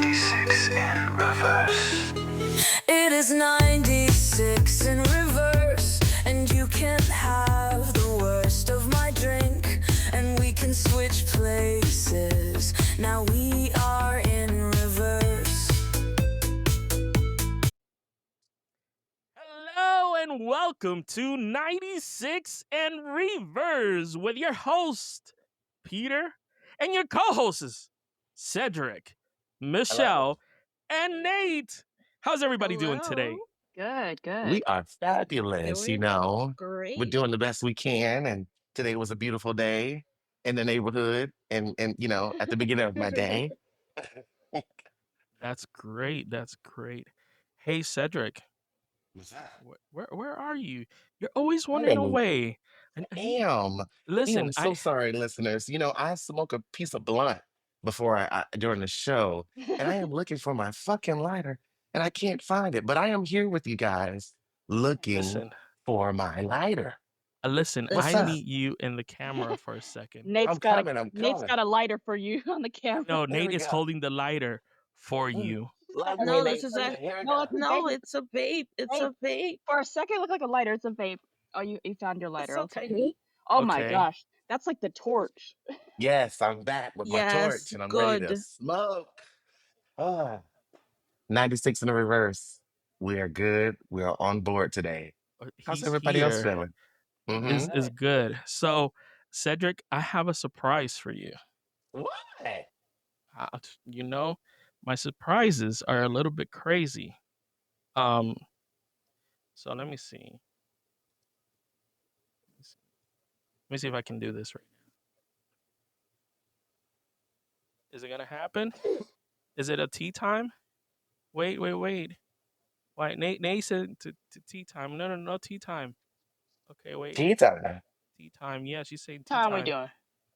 96 in reverse. It is 96 in reverse, and you can have the worst of my drink, and we can switch places. Now we are in reverse. Hello and welcome to 96 and Reverse with your host, Peter, and your co-hosts, Cedric, Michelle, and Nate. How's everybody doing today? Good, good. We are fabulous, Doing We're great. doing the best we can, and today was a beautiful day in the neighborhood and at the beginning of my day. That's great. That's great. Hey, Cedric, What's that? where are you? You're always I running am, away. I am. I Listen, am so sorry, listeners. I smoke a piece of blunt before I during the show, and I am looking for my fucking lighter, and I can't find it. But I am here with you guys, looking listen, for my lighter. listen. What's I up? need you in the camera for a second. Nate's I'm got coming. I'm Nate's coming. got a lighter for you on the camera. No, Here Nate we is go. holding the lighter for Mm. you. Light me, No, Nate. this is a Here we No, go. it's a no, vape. it's a vape. It's Vape. a vape. For a second, it looked like a lighter. It's a vape. Oh, you found your It's lighter. so Okay. tiny. Oh my Okay. gosh, that's like the torch. Yes, I'm back with my torch Yes, and I'm ready to good. smoke. Ah, 96 in the reverse. We are good. We are on board today. How's He's everybody else here. feeling? Is Mm-hmm. is good. So, Cedric, I have a surprise for you. What? Uh, my surprises are a little bit crazy. Um, so let me see. Let me see if I can do this right now. Is it gonna happen? Is it a tea time? Wait. Why? Nate said to tea time. No, tea time. Okay, wait. Tea time. Tea time. Yeah, she's saying tea What time we time. doing?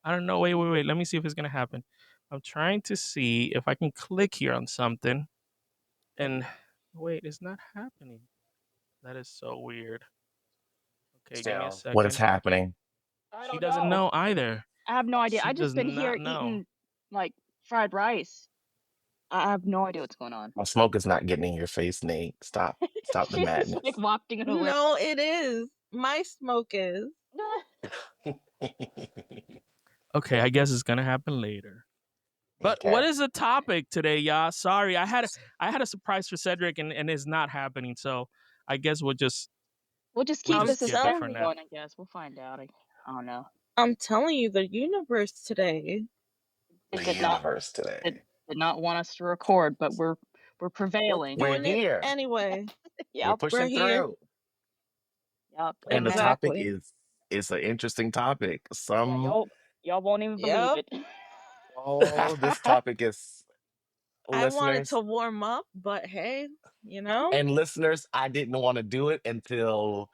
I don't know. Wait. Let me see if it's gonna happen. I'm trying to see if I can click here on something. And wait, it's not happening. That is so weird. Okay, give me a So, what is second. happening? I She don't doesn't know. know either. I have no idea. She I does just been here not know. eating like fried rice. I have no idea what's going on. My smoke is not getting in your face, Nate. Stop the She's just madness. like wafting it away. No, it is. My smoke is. Okay, I guess it's gonna happen later. But what Okay. is the topic today, y'all? Sorry, I had a surprise for Cedric and it's not happening. So I guess we'll just keep I'm this skip as it telling for family now. going. I guess we'll find out. I don't know. I'm telling you, the universe today. It The did not. universe today. It did not want us to record, but we're prevailing. We're Doing it here. anyway. We're Yep. pushing here. through. Yep. And the Amen. topic Exactly. is an interesting topic. Yeah, Some y'all won't even believe Yep. it. this topic is I wanted listeners to warm up, but hey, you know? and listeners, I didn't want to do it until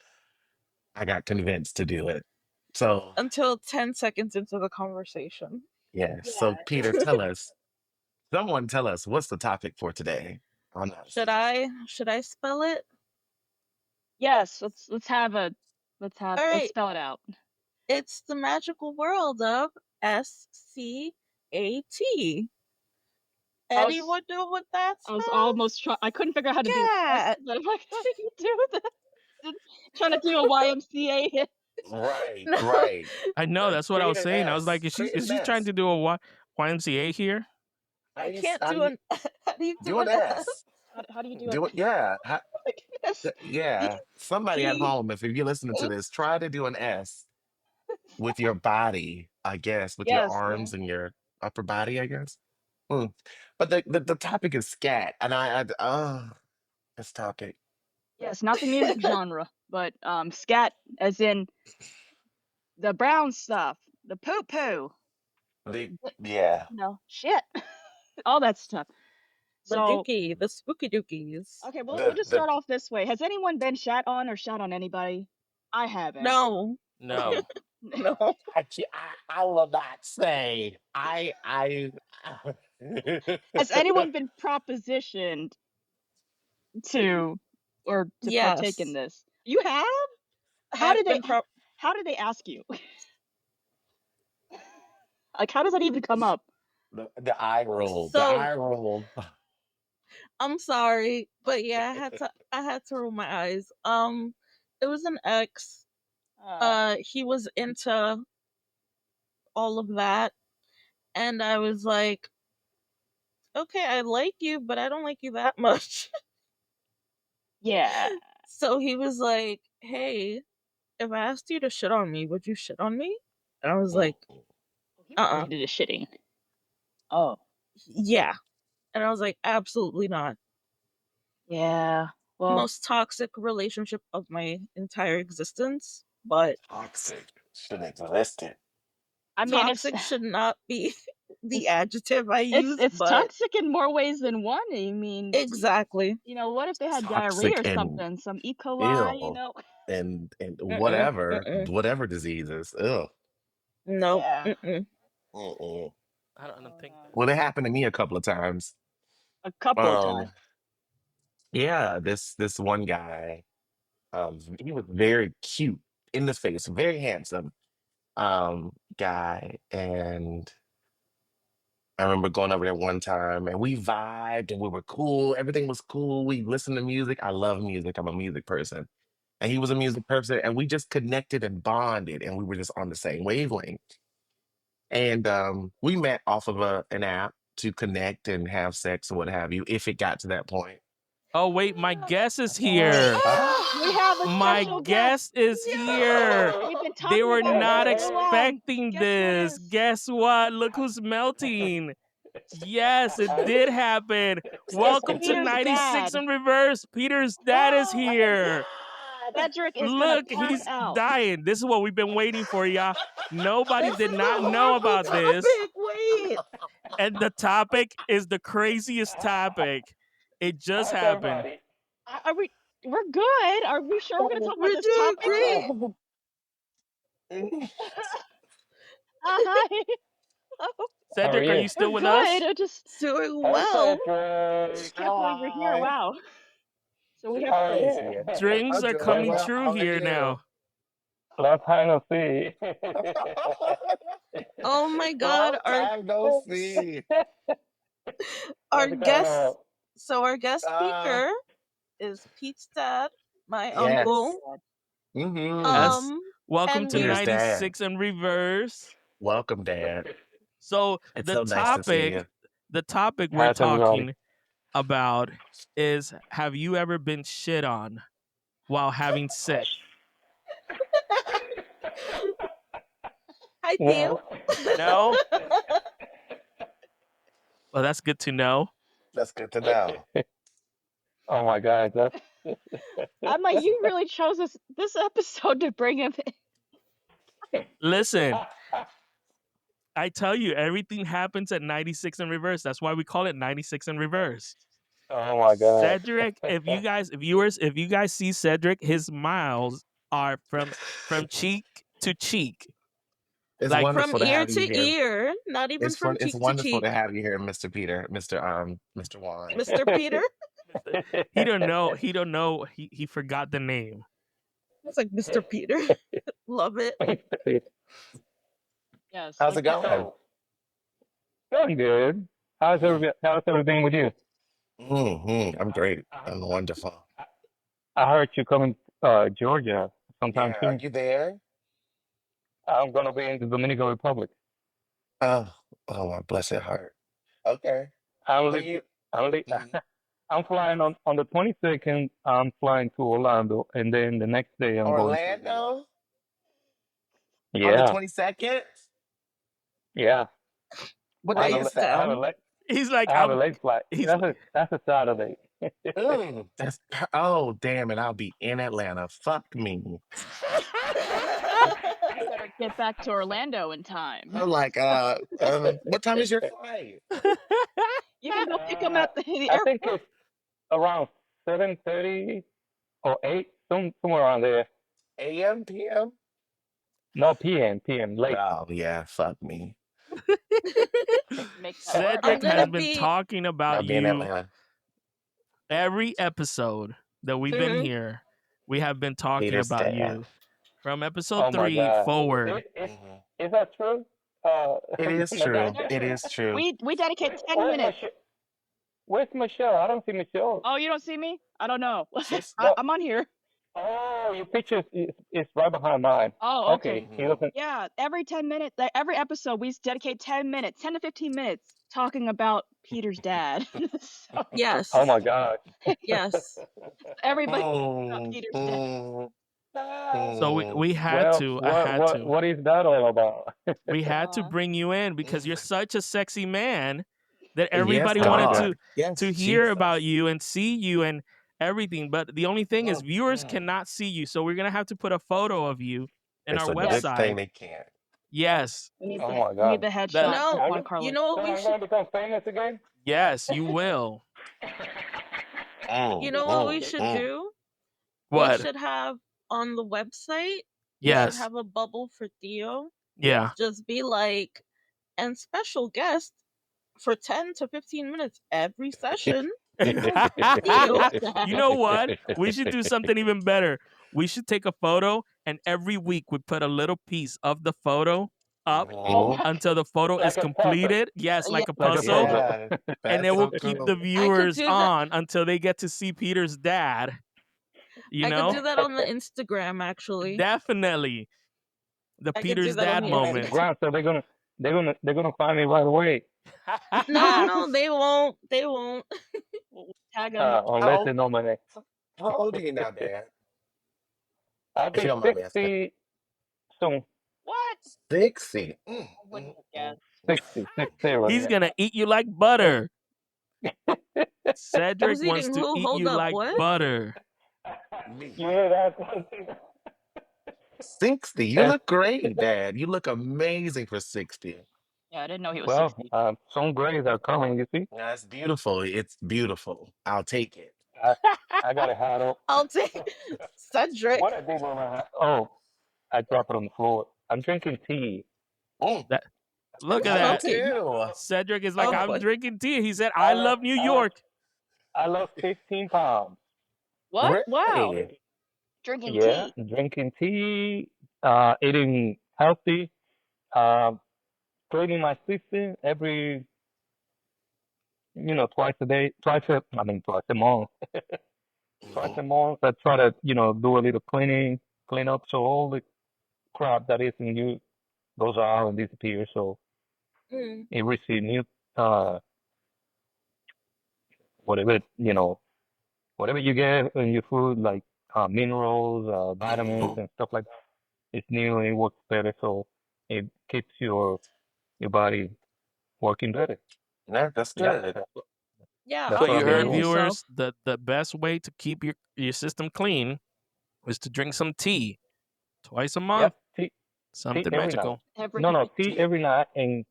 I got convinced to do it. So Until 10 seconds into the conversation. yeah. Yeah. So Peter, tell us. Someone tell us what's the topic for today. Should I spell it? Yes. Let's All right. spell it out. It's the magical world of SCAT. Anyone know what that I was spells? almost I couldn't figure out how to do it, Cat. but I'm like, how do you do that? Trying to do a YMCA hit. Right, No. right. I know that's what I was Create an saying. I was S. like, is Create she an trying S. to do a YMCA here? I can't do an. How do you do do an an S. How do you do it? Do it, yeah. Oh my goodness. Yeah. Somebody at D- home, if you're listening to this, try to do an S with your body, I guess, with your Yes. arms and your upper body, I guess. Mm. But the topic is scat, and this topic. Yes, not the music genre, but scat as in the brown stuff, the poo poo, Yeah. shit, all that stuff. The So dookie, the spooky dookies. okay, well, we'll The just the start off this way. Has anyone been shat on or shot on anybody? I haven't. No, No. no. I will not say. Has anyone been propositioned to partake in Yes. this? You have? How I've did they? been pro- How did they ask you? Like, how does that even come up? the eye roll. The So eye roll. I'm sorry, but yeah, I had to roll my eyes. It was an ex. He was into all of that, and I was like, okay, I like you, but I don't like you that much. Yeah. So he was like, hey, if I asked you to shit on me, would you shit on me? And I was like, He uh-uh. really did a shitting. Oh. Yeah. And I was like, absolutely not. Yeah. Well, Most toxic relationship of my entire existence, but Toxic should exist. I mean, toxic should not be the it's adjective I use, it's but toxic in more ways than one. I mean, exactly. what if they had diarrhea Toxic or and something, some E. coli, ill and Mm-mm, whatever mm-mm. whatever diseases. Ugh. Nope. Yeah. Mm-mm. Mm-mm. I don't Oh, think no. that. Well, it happened to me a couple of times. A couple of Um, times. yeah, this one guy, he was very cute in the face, very handsome, guy, and I remember going over there one time and we vibed and we were cool. Everything was cool. We listened to music. I love music. I'm a music person. And he was a music person. And we just connected and bonded and we were just on the same wavelength. And we met off of an app to connect and have sex or what have you, if it got to that point. Oh wait, my guest is Wait, here. we have a My special guest. guest is here. We've been They talking were about this not for so long. expecting Guess who it this. is? Guess what? Look who's melting. Yes, it did happen. It's Welcome to Peter's 96 dad. in reverse. Peter's dad is Oh my here. God. Cedric is gonna Look, pass he's out. dying. This is what we've been waiting for, y'all. Nobody This did is a not know horrible about this. topic. Wait. And the topic is the craziest topic. It just happened. Are we? We're good. Are we sure we're gonna talk about We're this doing topic? great. Hi. Cedric, are you still We're with good. us? I just Doing well. can't believe you're here. Hi. Wow. So we have Crazy. Dreams I'm are doing coming well. true How are here you? now. Long time no see. Oh my god, Long time no see. our How's it going guest on? our guest Uh, speaker is Pete's dad, my yes. uncle. Mm-hmm. Yes. Welcome And to Peter's dad. 96 in reverse. Welcome, Dad. So It's the so nice to see topic, you. the topic we're How's everybody? talking about is, have you ever been shit on while having sex? hi Theo. Well, No? Well, that's good to know. That's good to know. oh my God, that's I'm like, you really chose this episode to bring him in. Listen, I tell you, everything happens at 96 in reverse. That's why we call it 96 in reverse. oh my God. Cedric, if you guys, viewers, if you guys see Cedric, his miles are from cheek to cheek. It's Like, From wonderful to ear have you to here. ear, not even It's from fun. It's cheek to wonderful cheek. to have you here, Mr. Peter, Mr. Juan. Mr. Peter. he don't know. He don't know. He forgot the name. It's like Mr. Peter. Love it. Yes. How's it going? Going good. How's everything with you? I'm great. I'm wonderful. I heard you coming Georgia sometime Yeah, are soon. you there? I'm gonna be in the Dominican Republic. Oh, oh, my blessed heart. Okay. I'm Well, li- you. I'm li- Mhm. I'm flying on the 22nd. I'm flying to Orlando, and then the next day I'm going to New York. Orlando on the Yeah, 22nd? yeah. What I Write have day a is this I have that? a down. late He's like, I have a late flight. he's That's a Saturday. Oh, damn it. I'll be in Atlanta. Fuck me. You better get back to Orlando in time. I'm like, what time is your flight? You can go pick him at the I airport. think it's around 7:30 or 8, somewhere around there. AM, PM? No, PM, late. Oh, yeah. Fuck me. Make that work. Cedric gonna has been be- talking about I'll be in you Atlanta. every episode that we've been Mhm. here. We have been talking Peter's about dad. you from episode Oh my 3 God. forward. Mhm. Is that true? It is my true. dad- It is true. We dedicate 10 Where's my minutes. shirt? Where's Michelle? I don't see Michelle. Oh, you don't see me? I don't know. She's I'm on here. Oh, your picture is right behind mine. Oh, Okay, okay. he doesn't. Yeah, every 10 minutes, like every episode, we dedicate 10 minutes, 10 to 15 minutes talking about Peter's dad. So Yes. Oh my God. Yes. everybody about Peter's dad. So we had Well, to. I had to. what is that all about? We had to bring you in because you're such a sexy man that everybody yes, wanted God. to Yes, hear Jesus. about you and see you and everything. But the only thing is, viewers Mm. cannot see you, so we're gonna have to put a photo of you in It's our a good thing website. they can't. Yes, We need Oh the, my we God. need the that headshot No, of watercolor. you know So what we I'm should going to become famous again? yes, you will. you know what we should do? We What? should have on the website, we should Yes. have a bubble for Theo. Yeah. Just be like, and special guest for 10 to 15 minutes every session. You know what? We should do something even better. We should take a photo, and every week we put a little piece of the photo up Oh my until the photo is Like a puzzle. completed. Yes, Yeah. like a Like a puzzle. puzzle. Yeah, And that's then so we'll keep cool. the viewers do that. on until they get to see Peter's dad. You I know? could do that on the Instagram, actually. Definitely. The I could do Peter's that on dad the moment. Instagram. So they're gonna find me right away. No, they won't. They won't. We'll tag him. Unless they know my name. How old are you now, Dad? I'll If you be don't mind me asking. 60 soon. What? 60. I wouldn't guess. 60. He's Yeah. gonna eat you like butter. Cedric Who's wants eating to who? eat Hold you up, like what? butter. Me. Yeah, that's 60. You look great, Dad. You look amazing for 60. Yeah, I didn't know he was well, 60. some grays are coming, you see. That's beautiful. It's beautiful. I'll take it. I got a hat on. I'll take Cedric. What I did with my hat? Oh, I dropped it on the floor. I'm drinking tea. Mm. Look at I that. do too. Cedric is like, Oh, I'm boy. drinking tea. He said, I love New York. I lost 15 pounds. What? Wow. Really? Drinking Yeah, tea. drinking tea, eating healthy, cleaning my system every, twice a day, twice a month. Twice a month, I try to, do a little clean up so all the crap that is in you goes out and disappears. So Mm. it receives new, whatever, whatever you get in your food, like minerals, vitamins, and stuff like that. It's new and it works better, so it keeps your body working better. Yeah, that's Yeah, good. Yeah, That's So what you I've been heard, doing. viewers, the best way to keep your system clean is to drink some tea twice a month. Yep, tea Something every night. magical. Every No, tea every night, and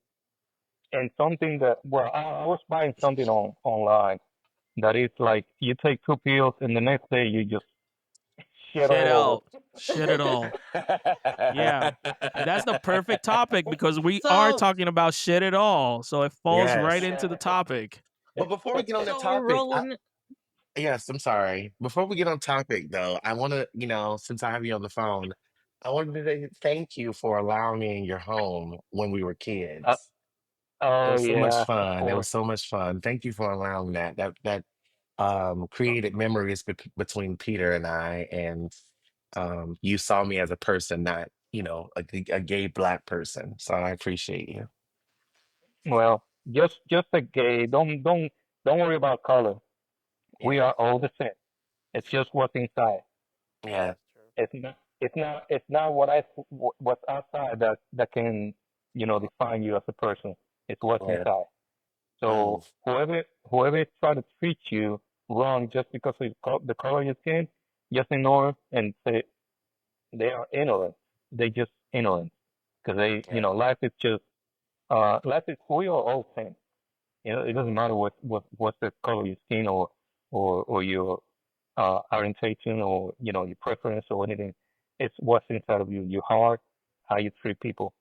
something that, well, I was buying something online that is like you take 2 pills and the next day you just shit Shit all out. Shit it all. Yeah. And that's the perfect topic because we are So- talking about shit it all. So it falls right Yes. into the topic. But before we get on the so we're topic, rolling. yes, I'm sorry. Before we get on topic, though, I want to, since I have you on the phone, I wanted to say thank you for allowing me in your home when we were kids. It Oh was so much yeah, of fun. It was course. so much fun. Thank you for allowing that. That created memories between Peter and I, and you saw me as a person, not a gay black person. So I appreciate you. Well, just a gay. Don't worry about color. We Yeah. are all the same. It's just what's inside. Yeah. It's not what's outside that can define you as a person. It's what's Yeah. inside. So whoever is trying to treat you wrong just because of the color of your skin, just ignore and say they are ignorant. They just ignorant because life is just we are all same. It doesn't matter what's the color of your skin or your orientation or your preference or anything. It's what's inside of you, your heart, how you treat people,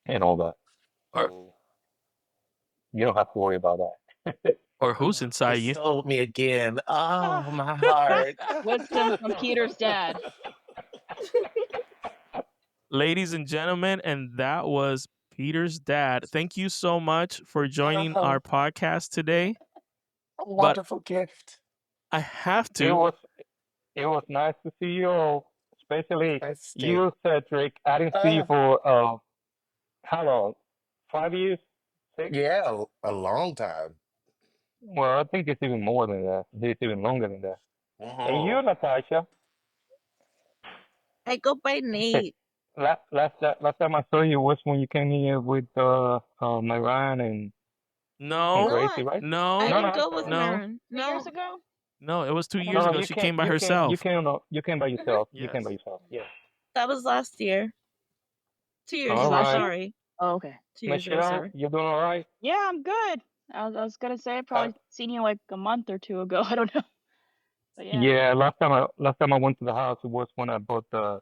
and all that. So you don't have to worry about that. Or who's inside You you. sold me again. Oh, my heart. wisdom from Peter's dad. Ladies and gentlemen, and that was Peter's dad. Thank you so much for joining our podcast today. A but wonderful gift. I have It to. was it was nice to see you all, especially That's it. you, Cedric. I didn't see you Uh, for how long? 5 years? Six? yeah, a long time. Well, I think it's even more than that. It's even longer than that. And Oh, you, Natasha, I go by Nate. last time I saw you was when you came here with Myron and No, No, Gracie, right? I no, No, no, didn't I'm go with sorry. no, Marin. 2 years No. ago? no. It was two I don't years No, no, ago. know. She came by you herself. came no, you came by Hmm. yourself. You came by Yes. yourself. Yeah. That was last year. 2 years Was it All ago, last right. year? sorry. Oh, okay. 2 years ago, Michelle, sorry. you doing all right? Yeah, I'm good. I was gonna say I uh, probably seen you like a month or two ago. I don't know. But yeah. Yeah, last time I went to the house it was when I bought the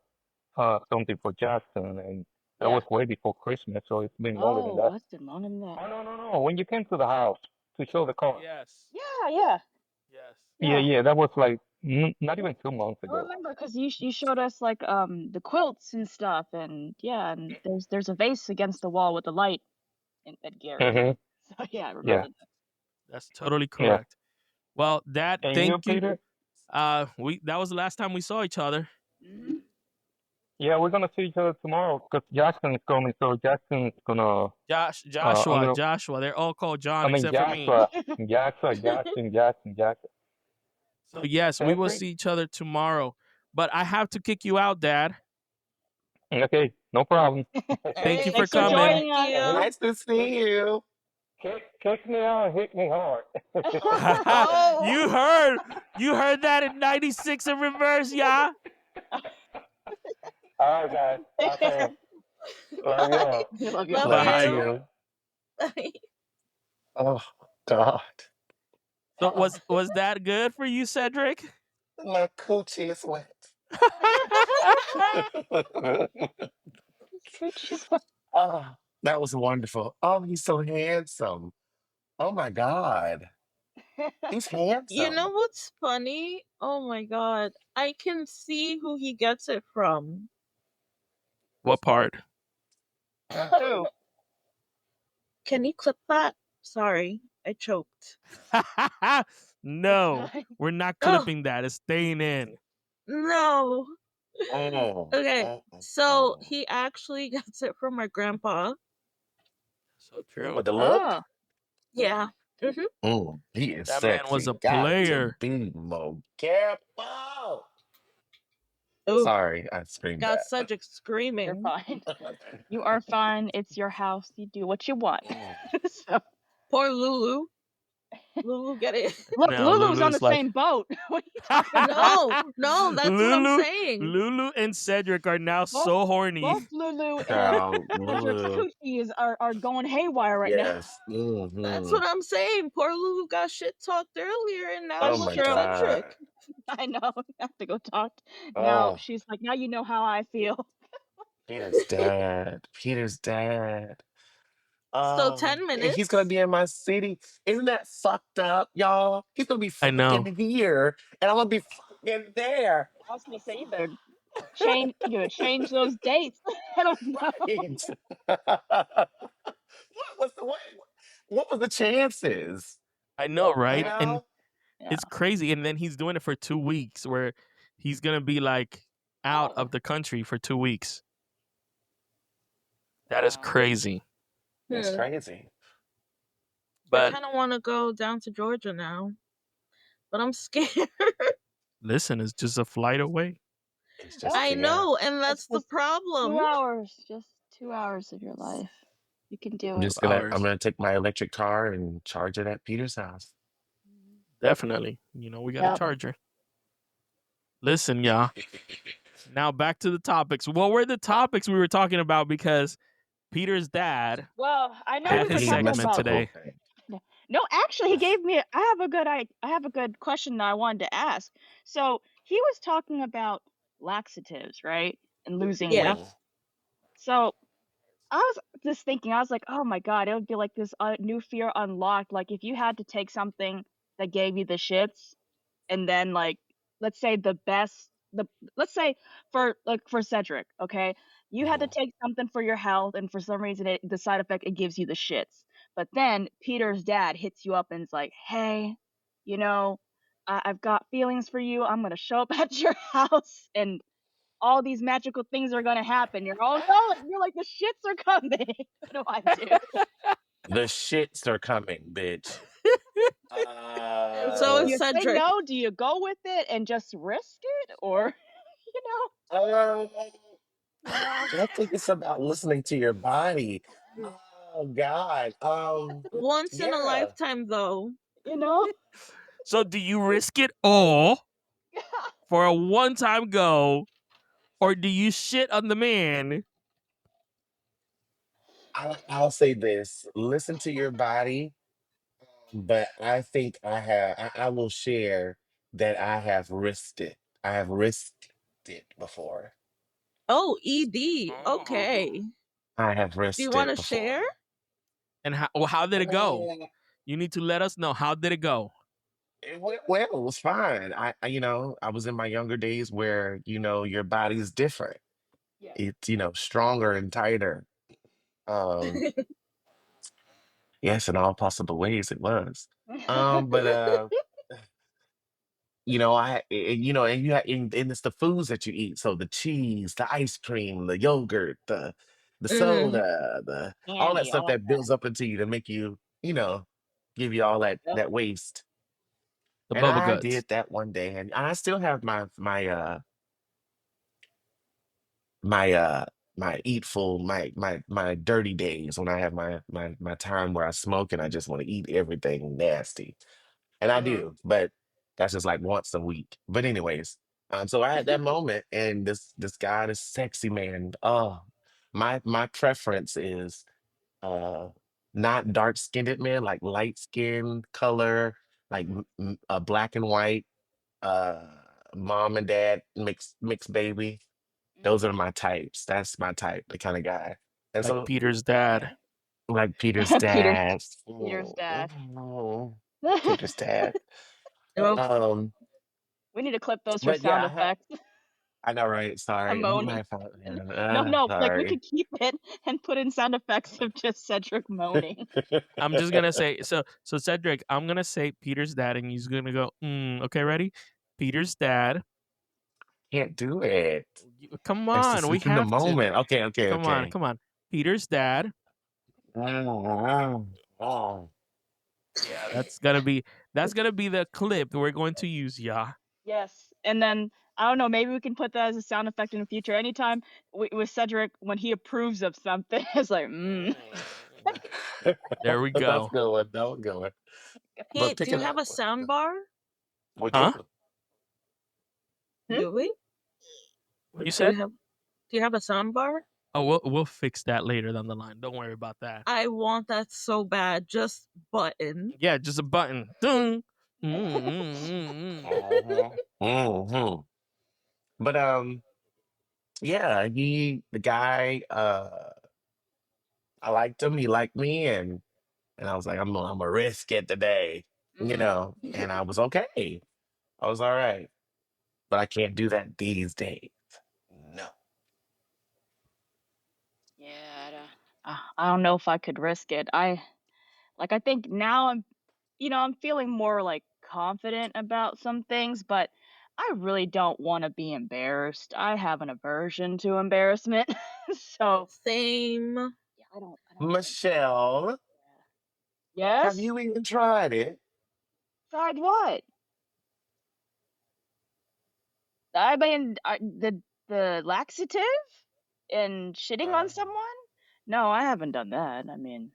something for Jackson, and that Yeah. was way before Christmas, so it's been longer than Oh, that. it's been longer than that. Oh no, when you came to the house to show the car. Yes. Yeah, yeah, Yes. Yeah, yeah. yeah, that was like not even 2 months I ago. remember because you showed us like the quilts and stuff, and yeah, and there's a vase against the wall with the light and Gary. Hmm. So yeah, I Yeah, remember that. That's totally yeah. correct. Well, Dad, And you, thank you. Peter? We that was the last time we saw each other. Mhm. Yeah, we're gonna see each other tomorrow because Jackson is coming, so Jackson is gonna I'm gonna Joshua. They're all called I John mean except for me. Jackson. So yes, we will Cedric? see each other tomorrow. But I have to kick you out, Dad. Okay, no problem. Thank you Hey, for Thanks for coming. thank joining us. you. nice to see you. Kick me out, hit me hard. Oh, You heard that in 96 in reverse, yeah? All right, guys. Okay. Love you bye. all. I love you. Love Love you Bye. you. too. Oh God. So was that good for you, Cedric? My coochie is wet. Oh, that was wonderful. Oh, he's so handsome. Oh my God. He's You handsome. know what's funny? Oh my god. I can see who he gets it from. What part? Who? Can you clip that? Sorry, I choked. No, It's we're not Oh, clipping that. It's staying in. no. Mm, Okay, mm, mm, so mm. he actually gets it from my grandpa. So true. With the look, Oh, Yeah. he is That man was sexy. a Got to player. be more careful. Oh, Sorry, I screamed got that. Cedric you're screaming. fine. You are fine. It's your house. You do what you want. Mm. So Poor Lulu. Lulu, get it. look, Now Lulu's on the Lulu's like same boat. What are you talking about? No, that's what I'm Lulu, saying. Lulu and Cedric are now Both so horny. both Lulu and Child, Cedric's Lulu. coochies are going haywire right now. Yes. That's Hmm. what I'm saying. Poor Lulu got shit talked earlier, and now Oh That's look my at true. God. Cedric. I know. I have to go talk. Now Oh, she's like, now you know how I feel. Peter's dad. Peter's dad. So 10 And he's gonna minutes. be in my city. Isn't that fucked up, y'all? He's gonna be I know. fucking here, and I'm gonna be fucking there. I was gonna say you better change those dates. I don't know. Right? was the what? What was the chances? I know, You right? And know? Yeah. it's crazy. And then he's doing it for 2 weeks where he's gonna be like out Oh. of the country for 2 weeks. That is Wow. crazy. It's Hmm. crazy. I But kind of want to go down to Georgia now, but I'm scared. listen, it's just a flight away. It's just I yeah. know, and that's the just 2 problem. hours. Just 2 hours of your life. You can do I'm it. just gonna I'm Hours. gonna take my electric car and charge it at Peter's house. Definitely. You know, we got a Yep. charger. Listen, y'all. Now back to the topics. What were the topics we were talking about? Because Peter's dad Well, I know had we were his He talking messed segment up about. the whole today. thing. No, actually, he gave me. I have a good question that I wanted to ask. So he was talking about laxatives, right, and losing Yeah. weight. So I was just thinking, I was like, oh my god, it would be like this new fear unlocked. Like if you had to take something that gave you the shits, and then like let's say let's say for Cedric, okay, you had to Mhm. take something for your health, and for some reason the side effect it gives you the shits. But then Peter's dad hits you up and is like, hey, I've got feelings for you. I'm gonna show up at your house, and all these magical things are gonna happen. You're all no, you're like the shits are coming. What do I do? The shits are coming, bitch. So Do is you say Cedric. no? Do you go with it and just risk it, or you know, Uh, you know, I think it's about listening to your body. Oh God. Once in a Yeah. lifetime, though. you know? So do you risk it all for a one-time go, or do you shit on the man? I'll say this: listen to your body. But I think I will share that I have risked it. I have risked it before. Oh, ED. Okay. I have Do you risked want it to share? before. And how did it go? Uh, You need to let us know, how did it go? It went well. It was fine. I was in my younger days where, your body's different. Yeah. It's, stronger and tighter. Um, yes, in all possible ways it was. But and and it's the foods that you eat. So the cheese, the ice cream, the yogurt, the Mm. soda, the all that Candy, stuff all that builds up into you to make you, give you all that that. that waste. The And bubble I guts. did that one day, and I still have my my eatful my dirty days when I have my time where I smoke and I just want to eat everything nasty. And I Mhm. do, but that's just like once a week. But anyways, so I had that moment, and this guy, this sexy man. Oh, my preference is uh not dark skinned men, like light skin color, like black and white, uh mom and dad mixed baby. Those are Mhm. my types. That's my type, the kind of guy. And Like so, Peter's dad. like Peter's Peter, dad. Peter's dad. Peter's dad. Oh, Um, We need to clip those for but yeah, sound effects. I know, right? A Sorry, moaning. my fault. No, Yeah, no, like we sorry. could keep it and put in sound effects of just Cedric moaning. I'm just gonna say, so Cedric, I'm gonna say Peter's dad, and he's gonna go, okay, ready? Peter's dad. Can't do it. Come It's on, just we it's in the have to. moment. Okay, okay, Come on, okay. come on. Peter's dad. Oh, oh. Yeah, that's gonna be the clip we're going to use, yeah. Yes, and then I don't know, maybe we can put that as a sound effect in the future. Anytime with Cedric when he approves of something, it's like, There we That's go. good one. That was good one. hey, But do pick you it have up. a sound bar? We Huh? do. Hmm? Do we? What you Do you said? have Do you have a sound bar? Oh, we'll fix that later down the line. Don't worry about that. I want that so bad. Just button. Yeah, just a button. Ding. hmm But yeah, the guy, I liked him. He liked me, and I was like, I'm gonna risk it today, And I was okay. I was all right, but I can't do that these days. No. Yeah, I don't know if I could risk it. I think now I'm feeling more like confident about some things, but I really don't want to be embarrassed. I have an aversion to embarrassment. So, Same. yeah, I don't think. Michelle, Yeah. have Yes? you even tried it? Tried what? I mean, the laxative and shitting on Uh, someone? No, I haven't done that. I mean,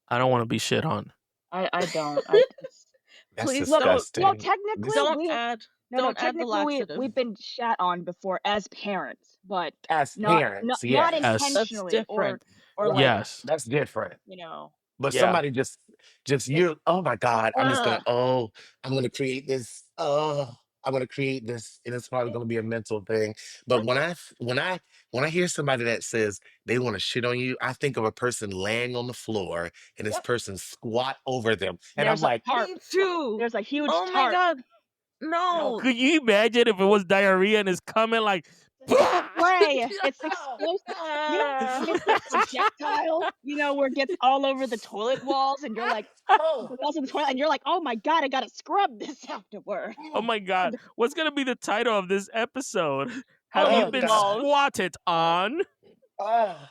I don't want to be shit on. I don't. I it's, that's Please well, disgusting. technically don't we add no, don't add the technically laxative. we've been shat on before as parents, but As not parents, not yes. Yes. That's intentionally different. or like, Right. Yes. That's different. you know, But Yeah. somebody just cuz you, oh my God, Ugh. I'm gonna create this, I'm gonna create this, and it's probably gonna be a mental thing. But when I hear somebody that says they want to shit on you, I think of a person laying on the floor and this yep, person squat over them. And I'm there's a like, tarp. Me too. There's a huge Oh my tarp. god. Yo, No. could you imagine if it was diarrhea and it's coming like Spray. It's explosive. You know, Ah. it's like projectile, where it gets all over the toilet walls and you're like the walls of the toilet and you're like, "Oh my god, I gotta scrub this afterward." Oh my god. What's gonna be the title of this episode? Have you Only been balls. squatted on? Oh,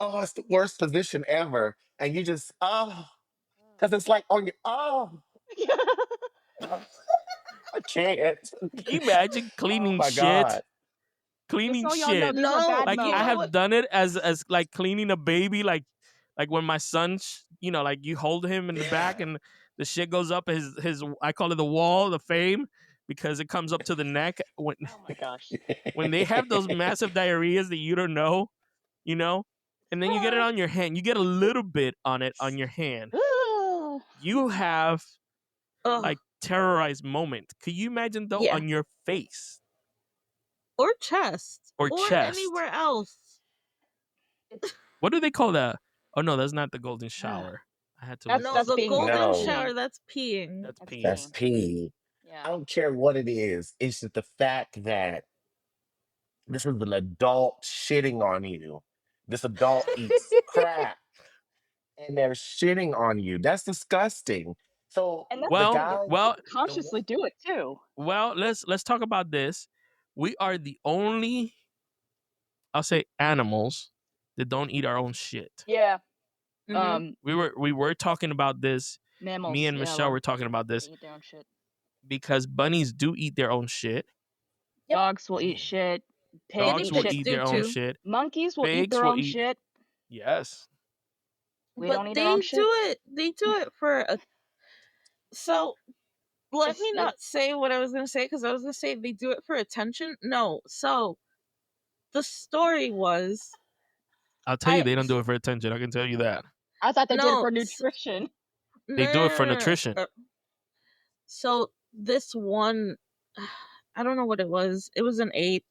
oh, it's the worst position ever. And you just, because it's like on your, I can't. Can you imagine Oh cleaning my shit? God. Just Cleaning so y'all know, shit. these are No, bad Like you I know modes. have what? done it as like cleaning a baby, like when my son, like you hold him in the back Yeah. and the shit goes up his I call it the wall, the fame, because it comes up to the neck Oh my gosh. when they have those massive diarrheas that you don't know, you know, and then you get it on your hand. You get a little bit on it on your hand. Ooh. You have Ugh. like terrorized moment. Could you imagine though Yeah. on your face Or chest. or Or chest? anywhere else. What do they call that? Oh no, that's not the golden shower. I had to look No, this the up. being golden No. shower, that's peeing. That's That's peeing. That's peeing. pee. Yeah. I don't care what it is. It's just the fact that this is an adult shitting on you. This adult eats crap and they're shitting on you. That's disgusting. So And that's the the Well, thing, guy, well, the consciously do it too. well. Let's talk about this. We are the only, I'll say, animals that don't eat our own shit. Yeah. Mhm. We were talking about this. Mammals. Me and yeah, Michelle well, were talking about they this eat their own shit. because bunnies do eat their own shit. Dogs will eat shit. Pigs Dogs Guinea will pigs eat do their own too. shit. Monkeys will eat Pigs their will own eat. shit. Yes. We But don't eat our they own shit. do it. They do it for a. So let me It's- not say what I was gonna say because I was gonna say they do it for attention. No. So the story was I'll tell you, I they don't do it for attention. I can tell you that. I thought they did it no for s- nutrition. They do it for no. nutrition. So this one, I don't know what it was. It was an ape.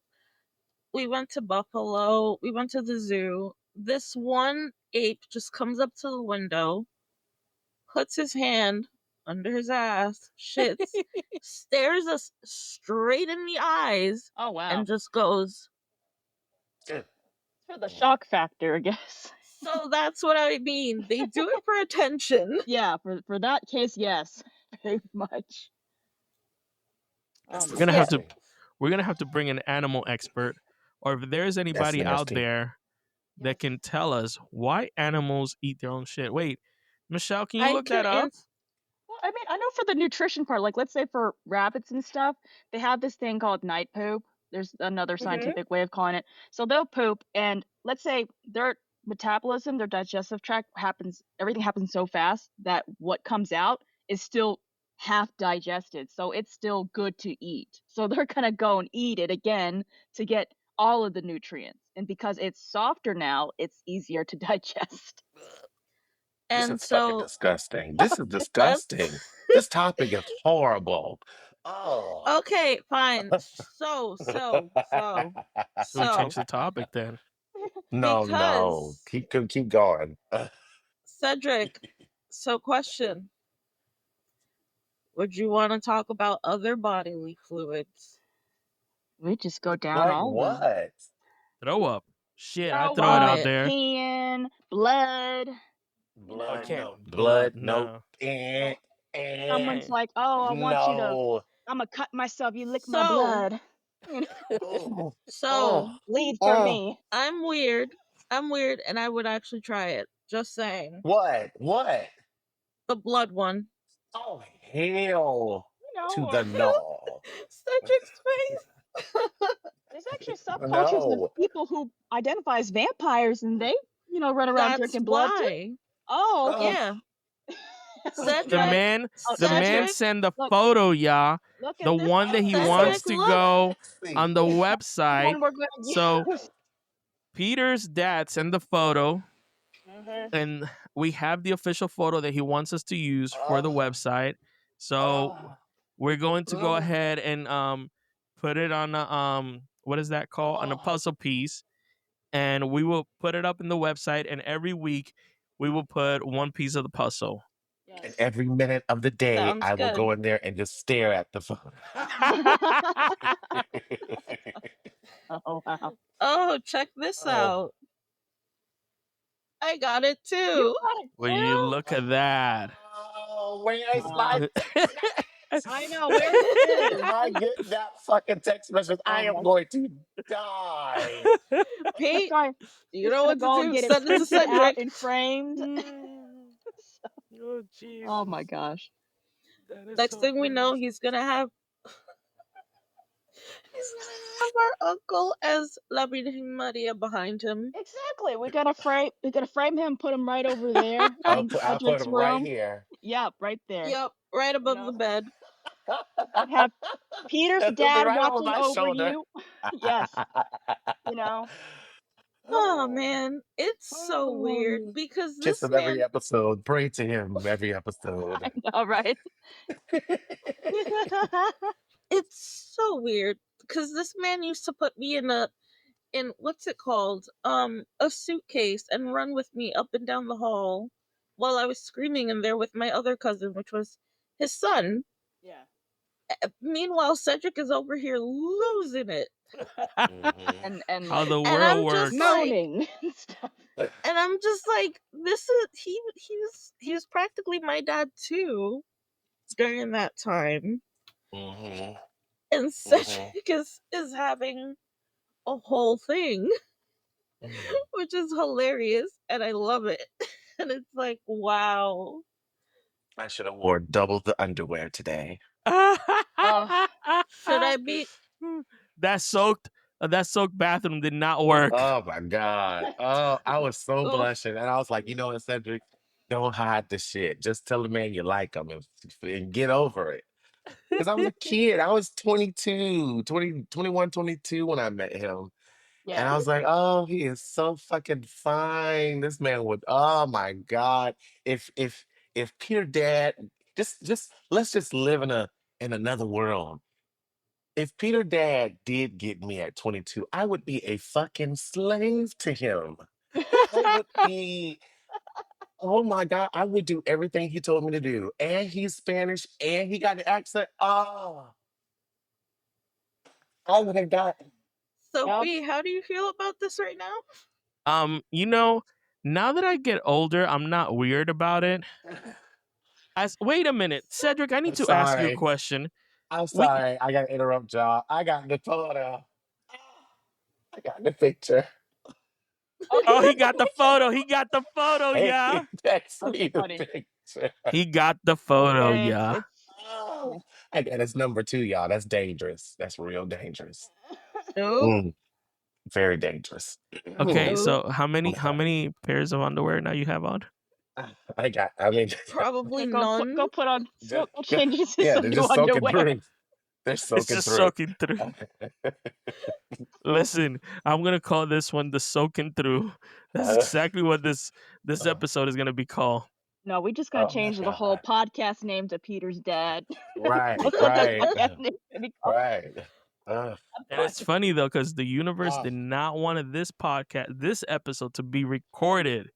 We went to Buffalo. We went to the zoo. This one ape just comes up to the window, puts his hand under his ass, shits, stares us straight in the eyes, Oh wow. and just goes. For the shock factor, I guess. So that's what I mean. They do it for attention. Yeah, for that case, yes. Very much. that's We're gonna have to disgusting. we're gonna have to bring an animal expert, or if there's That's anybody out nasty. there that can tell us why animals eat their own shit. Wait, Michelle, can you I look can that up? answer. Well, I mean, I know for the nutrition part, like let's say for rabbits and stuff, they have this thing called night poop. There's another scientific way of calling it. So they'll poop, and let's say their metabolism, their digestive tract everything happens so fast that what comes out is still half digested. So it's still good to eat. So they're gonna go and eat it again to get all of the nutrients. And because it's softer now, it's easier to digest. This And is fucking so disgusting. This is that's disgusting. This topic is horrible. Oh. okay. Fine. So Should we change the topic then? No, because keep going. Cedric. So question: would you want to talk about other bodily fluids? We just go down Like all of them. what? Throw up. Shit, I Throw throw it Vomit. out up, there. peeing, blood. Blood, can't. no. Blood, Blood, no. no. Someone's like, "Oh, I want you to. No. I'm gonna cut myself. You lick my So blood. You know, Oh, so oh, bleed for oh. me." I'm weird. I'm weird, and I would actually try it. Just saying. What? What? The blood one. Oh, hell You to know, the no. Cedric's face. there's actually subcultures of No. people who identify as vampires, and they, run around That's drinking blood too. why. Oh, okay. Yeah. The Cedric. man, Oh, the man Cedric. sent the Look. photo, y'all. Look at The this. one that he Cedric, wants to look. go on the The website. one we're gonna So use. Peter's dad sent the photo, Mhm. and we have the official photo that he wants us to use for the Oh, website. So oh, we're going to go oh, ahead and put it on a what is that called? On a oh. puzzle piece, and we will put it up in the website. And every week we will put one piece of the puzzle. And Yes. every minute of the day, Sounds I will good. go in there and just stare at the phone. Oh wow. Oh, check this Oh, out. I got it You too. got it Will you too? look at that? oh, where's my Wow. text I message? know. Where's If his? I get that fucking text message, I Oh am my. going to die. He's Pete, going. you He's know gonna what to go and do. get it Send it to printed out Cedric. and framed. Oh Oh my Jesus, gosh. that is Next so thing we funny. know, he's gonna have our uncle as La Virgen Maria behind him. Exactly. We're gonna frame him, put him right over there in I'll put Cedric's him right room. here. Yep, right there. Yep, right You above know, the bed. we'd have Peter's It'll be dad right over watching my over shoulder. you. Yes, you know. Oh Oh, man, it's so weird oh. because Kiss this him every man, episode. Pray to him every I episode. know, right? it's so weird because this man used to put me in what's it called? A suitcase and run with me up and down the hall while I was screaming in there with my other cousin, which was his son. Yeah. Meanwhile, Cedric is over here losing it. Mhm. And How the And world I'm just works. like moaning and stuff. and I'm just like, this is he was practically my dad too during that time. Mhm. And Mhm. Cedric is having a whole thing, Mhm. which is hilarious, and I love it. And it's like, wow. I should have wore double the underwear today. Oh, Should I be that soaked that soaked bathroom did not work. Oh my God. Oh, I was so oof? blushing. And I was like, you know what, Cedric? Don't hide the shit. Just tell the man you like him and get over it. Because I was a kid. I was 22, 20, 21, 22 when I met him. And yeah. I was like, oh, he is so fucking fine. This man would, oh my God. If Peter Dad, just let's just live in another world. If Peter Dad did get me at 22, I would be a fucking slave to him. I would be, oh my God, I would do everything he told me to do. And he's Spanish and he got an accent. Oh, I would have got. So Yep. B, how do you feel about this right now? You know, now that I get older, I'm not weird about it. Wait a minute, Cedric, I need I'm to ask you a sorry. question. I'm We sorry. I got to interrupt y'all. I got the photo. I got the picture. Oh, you Oh, he got the got the picture. photo. He got the photo, Hey, yeah. text That's me the funny. picture. He got the photo, Okay, yeah. it's Oh, I got his number too, y'all. That's dangerous. That's real dangerous. Nope. Mm, very dangerous. Okay, Nope. so how many pairs of underwear now you have on? I mean, Probably go none. put on just, go change into yeah, some they're new just soaking underwear. through. They're It's soaking just through. soaking through. Listen, I'm gonna call this one the soaking through. That's Uh, exactly what this episode is gonna be called. No, we just gotta oh my change the whole God. podcast name to Peter's dad. Right, That's what the right, podcast name should be called. right. Uh, And it's funny though, because the universe oh, did not want this episode to be recorded.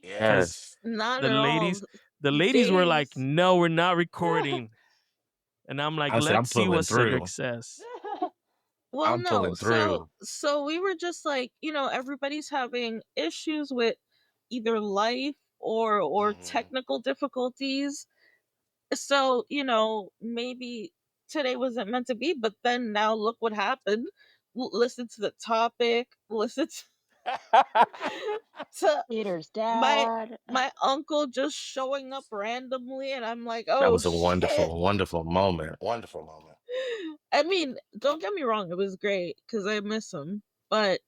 Because yes. Not the at all. ladies were like, Days. no, we're not recording. And I'm like, I said, I'm let's see pulling what Cedric through. says. Well, I'm no. pulling So through. so we were just like, everybody's having issues with either life or Mhm. technical difficulties. So, maybe today wasn't meant to be, but then now look what happened. Listen to the topic, listen to Peter's my dad. my uncle just showing up randomly, and I'm like, That "Oh was a shit." wonderful, wonderful moment. Wonderful moment. I mean, don't get me wrong, it was great cuz I miss him, but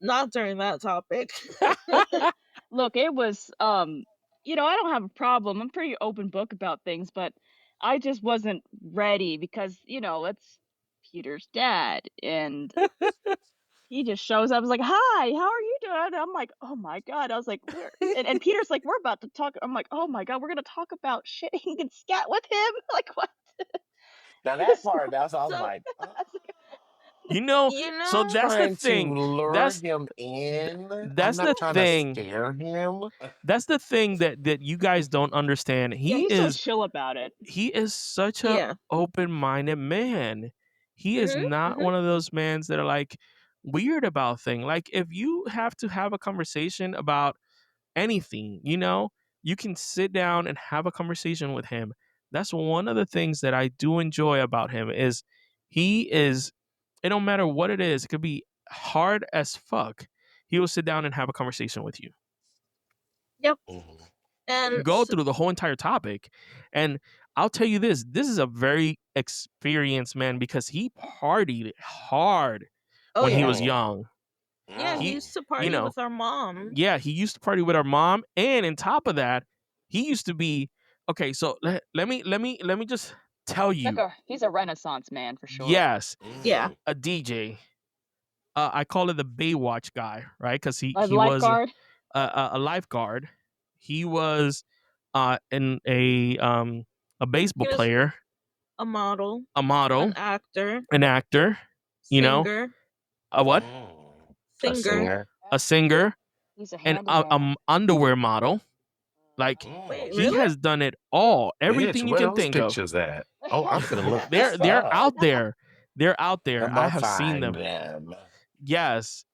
not during that topic. Look, it was I don't have a problem. I'm pretty open book about things, but I just wasn't ready because, it's Peter's dad and he just shows up. I was like, "Hi, how are you doing?" And I'm like, "Oh my god." I was like, "We're," and Peter's like, "We're about to talk." I'm like, "Oh my god, we're going to talk about shitting and scat with him?" Like what? Now that part, that's I was So, like, oh, You know, you so know, that's the trying to thing. lure That's him in. I'm that's not the trying to thing. scare him. That's the thing that you guys don't understand. Yeah, He he's so is chill about it. he is such a yeah. open-minded man. he is Mhm. not Mhm. one of those men that are like weird about things. Like if you have to have a conversation about anything, you can sit down and have a conversation with him. That's one of the things that I do enjoy about him is he is, it don't matter what it is, it could be hard as fuck. He will sit down and have a conversation with you. Yep. Mhm. And Go through the whole entire topic. And I'll tell you this is a very experienced man because he partied hard oh when he yeah. was Mm. young. Yeah, he He, used to you party know, with our mom. yeah, he used to party with our mom, and on top of that, he used to be okay. So let me just tell you, He's a Renaissance man for sure. yes, Yeah. Mm. a DJ. I call it the Baywatch guy, right? Because A he was lifeguard. a lifeguard. He was in a baseball He was player, a model, a an model, actor, an actor, singer, a what? Mm. A singer. singer. A singer, He's a and a handyman. underwear model. Like Wait, Mm. he really? has done it all, Bitch, everything you where can those think of. pictures at? Oh, I'm gonna look this They're up. out there. They're out there. I'm I gonna have seen find them. them. Yes.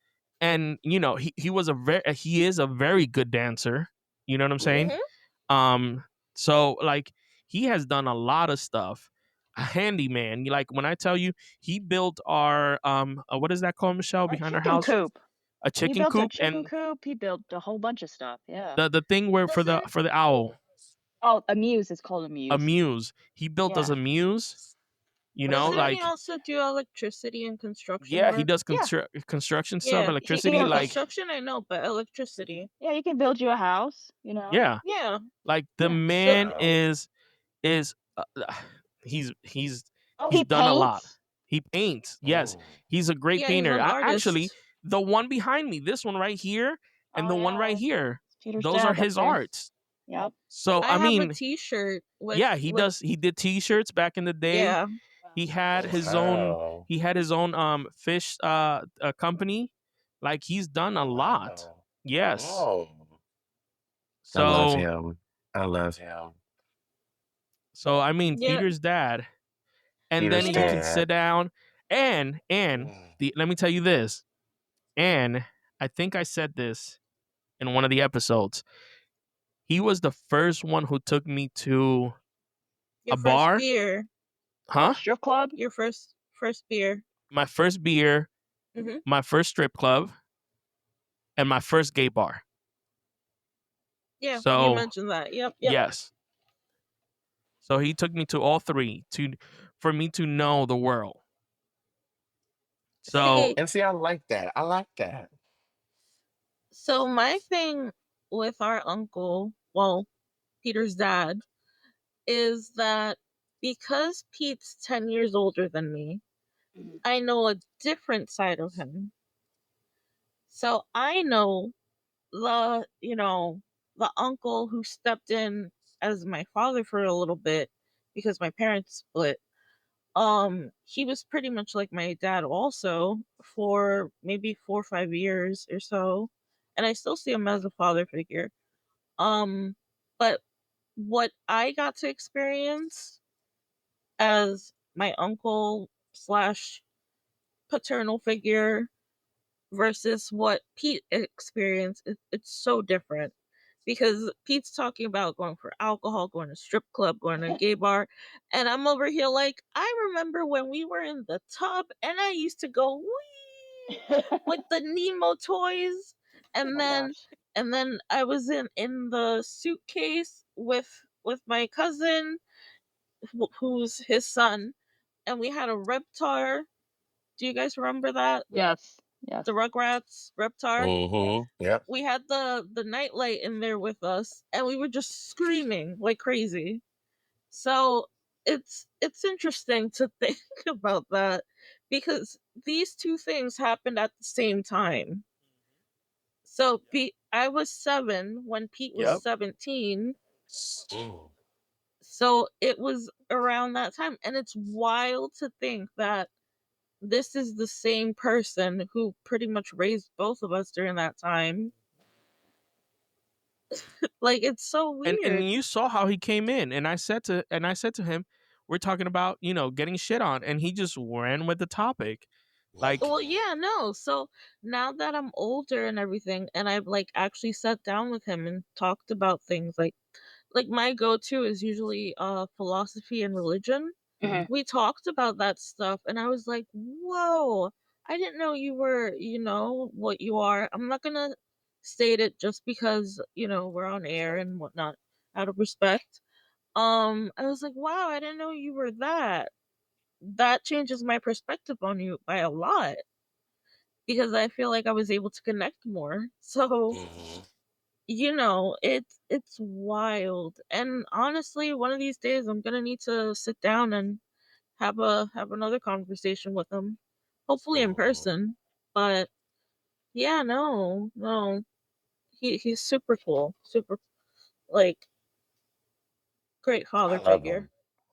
And he is a very good dancer. You know what I'm saying? Mhm. So like he has done a lot of stuff. A handyman. Like when I tell you he built our what is that called, Michelle, Our behind our chicken house? coop. A He chicken built a coop, chicken and coop. He built a whole bunch of stuff. Yeah. the thing where for Doesn't the owl, Oh, a muse. It's called a a muse. muse. He built us Yeah. a muse, doesn't he like also do electricity and construction yeah, he work? does Yeah. construction stuff, Yeah. He electricity, can. like Construction I know, but electricity. Yeah, he can build you a house. yeah, Yeah. like the Yeah. So man Wow. is he's Oh, he's he done a lot. paints. He paints. Yes, Mm. he's a great yeah, he's painter. an Actually, artist. the one behind me, this one right here, and Oh the one right yeah. here, Peter's those are dad. his That's him. arts. Yep. So I I have a mean, T-shirt yeah, with he did t-shirts back in the day. yeah. He had his own Wow. fish company. Like he's done a Oh lot. wow. Yes. Oh. I love So him. I love him. I mean Yeah. Peter's dad. And then Peter's you can Peter. sit dad. down and Mm. let me tell you this. And I think I said this in one of the episodes. He was the first one who took me to Your a first bar. beer. Oh, Huh? strip club. Your first beer. My first beer, Mhm. my first strip club, and my first gay bar. Yeah, you So mentioned that. Yep. yes. So he took me to all three for me to know the world. So See, And see, I like that. I like that. so my thing with our uncle, well, Peter's dad, is that because Pete's 10 years older than me, Mhm. I know a different side of him. So I know the uncle who stepped in as my father for a little bit because my parents split. He was pretty much like my dad also for maybe 4 or 5 years or so, and I still see him as a father figure. Um, but what I got to experience as my uncle slash paternal figure versus what Pete experienced, it's so different. Because Pete's talking about going for alcohol, going to strip club, going to a gay bar, and I'm over here like, I remember when we were in the tub and I used to go wee with the Nemo toys, Oh and my then gosh. I was in the suitcase with my cousin who's his son, and we had a Reptar. Do you guys remember that? Yes. Yes. The Rugrats Reptar. Mm-hmm. Yep. We had the nightlight in there with us, and we were just screaming like crazy. So it's interesting to think about that because these two things happened at the same time. So I was 7 when Pete was yep. 17. Mm. So it was around that time, and it's wild to think that this is the same person who pretty much raised both of us during that time. Like, it's so And weird. you saw how he came in, and I said to him, we're talking about, getting shit on, and he just ran with the topic. Like, Well, yeah, no. So now that I'm older and everything, and I've like actually sat down with him and talked about things like my go-to is usually philosophy and religion. Mhm. We talked about that stuff and I was like, "Whoa, I didn't know you were, what you are." I'm not going to state it just because, we're on air and whatnot out of respect. I was like, "Wow, I didn't know you were that." That changes my perspective on you by a lot because I feel like I was able to connect more. So, it's wild. And honestly, one of these days I'm gonna need to sit down and have another conversation with him. Hopefully in person. But yeah, no, no. He's super cool. Super like great I father love figure. him.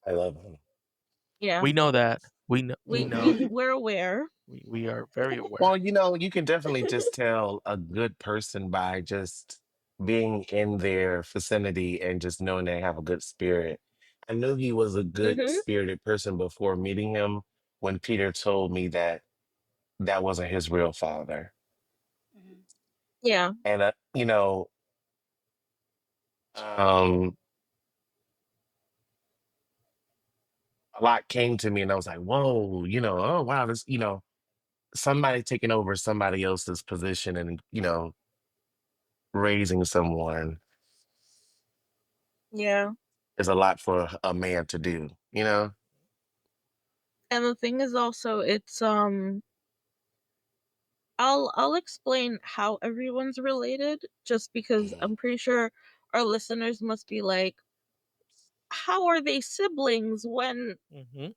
I love him. Yeah. we know that. We know. We're aware. We are very aware. Well, you can definitely just tell a good person by just being in their vicinity and just knowing they have a good spirit. I knew he was a good Mhm. spirited person before meeting him when Peter told me that that wasn't his real father. Mhm. Yeah. And, um, a lot came to me and I was like, whoa, oh, wow, this, somebody taking over somebody else's position and, raising someone Yeah. is a lot for a man to do, you know? And the thing is also I'll explain how everyone's related just because Mhm. I'm pretty sure our listeners must be like, how are they siblings when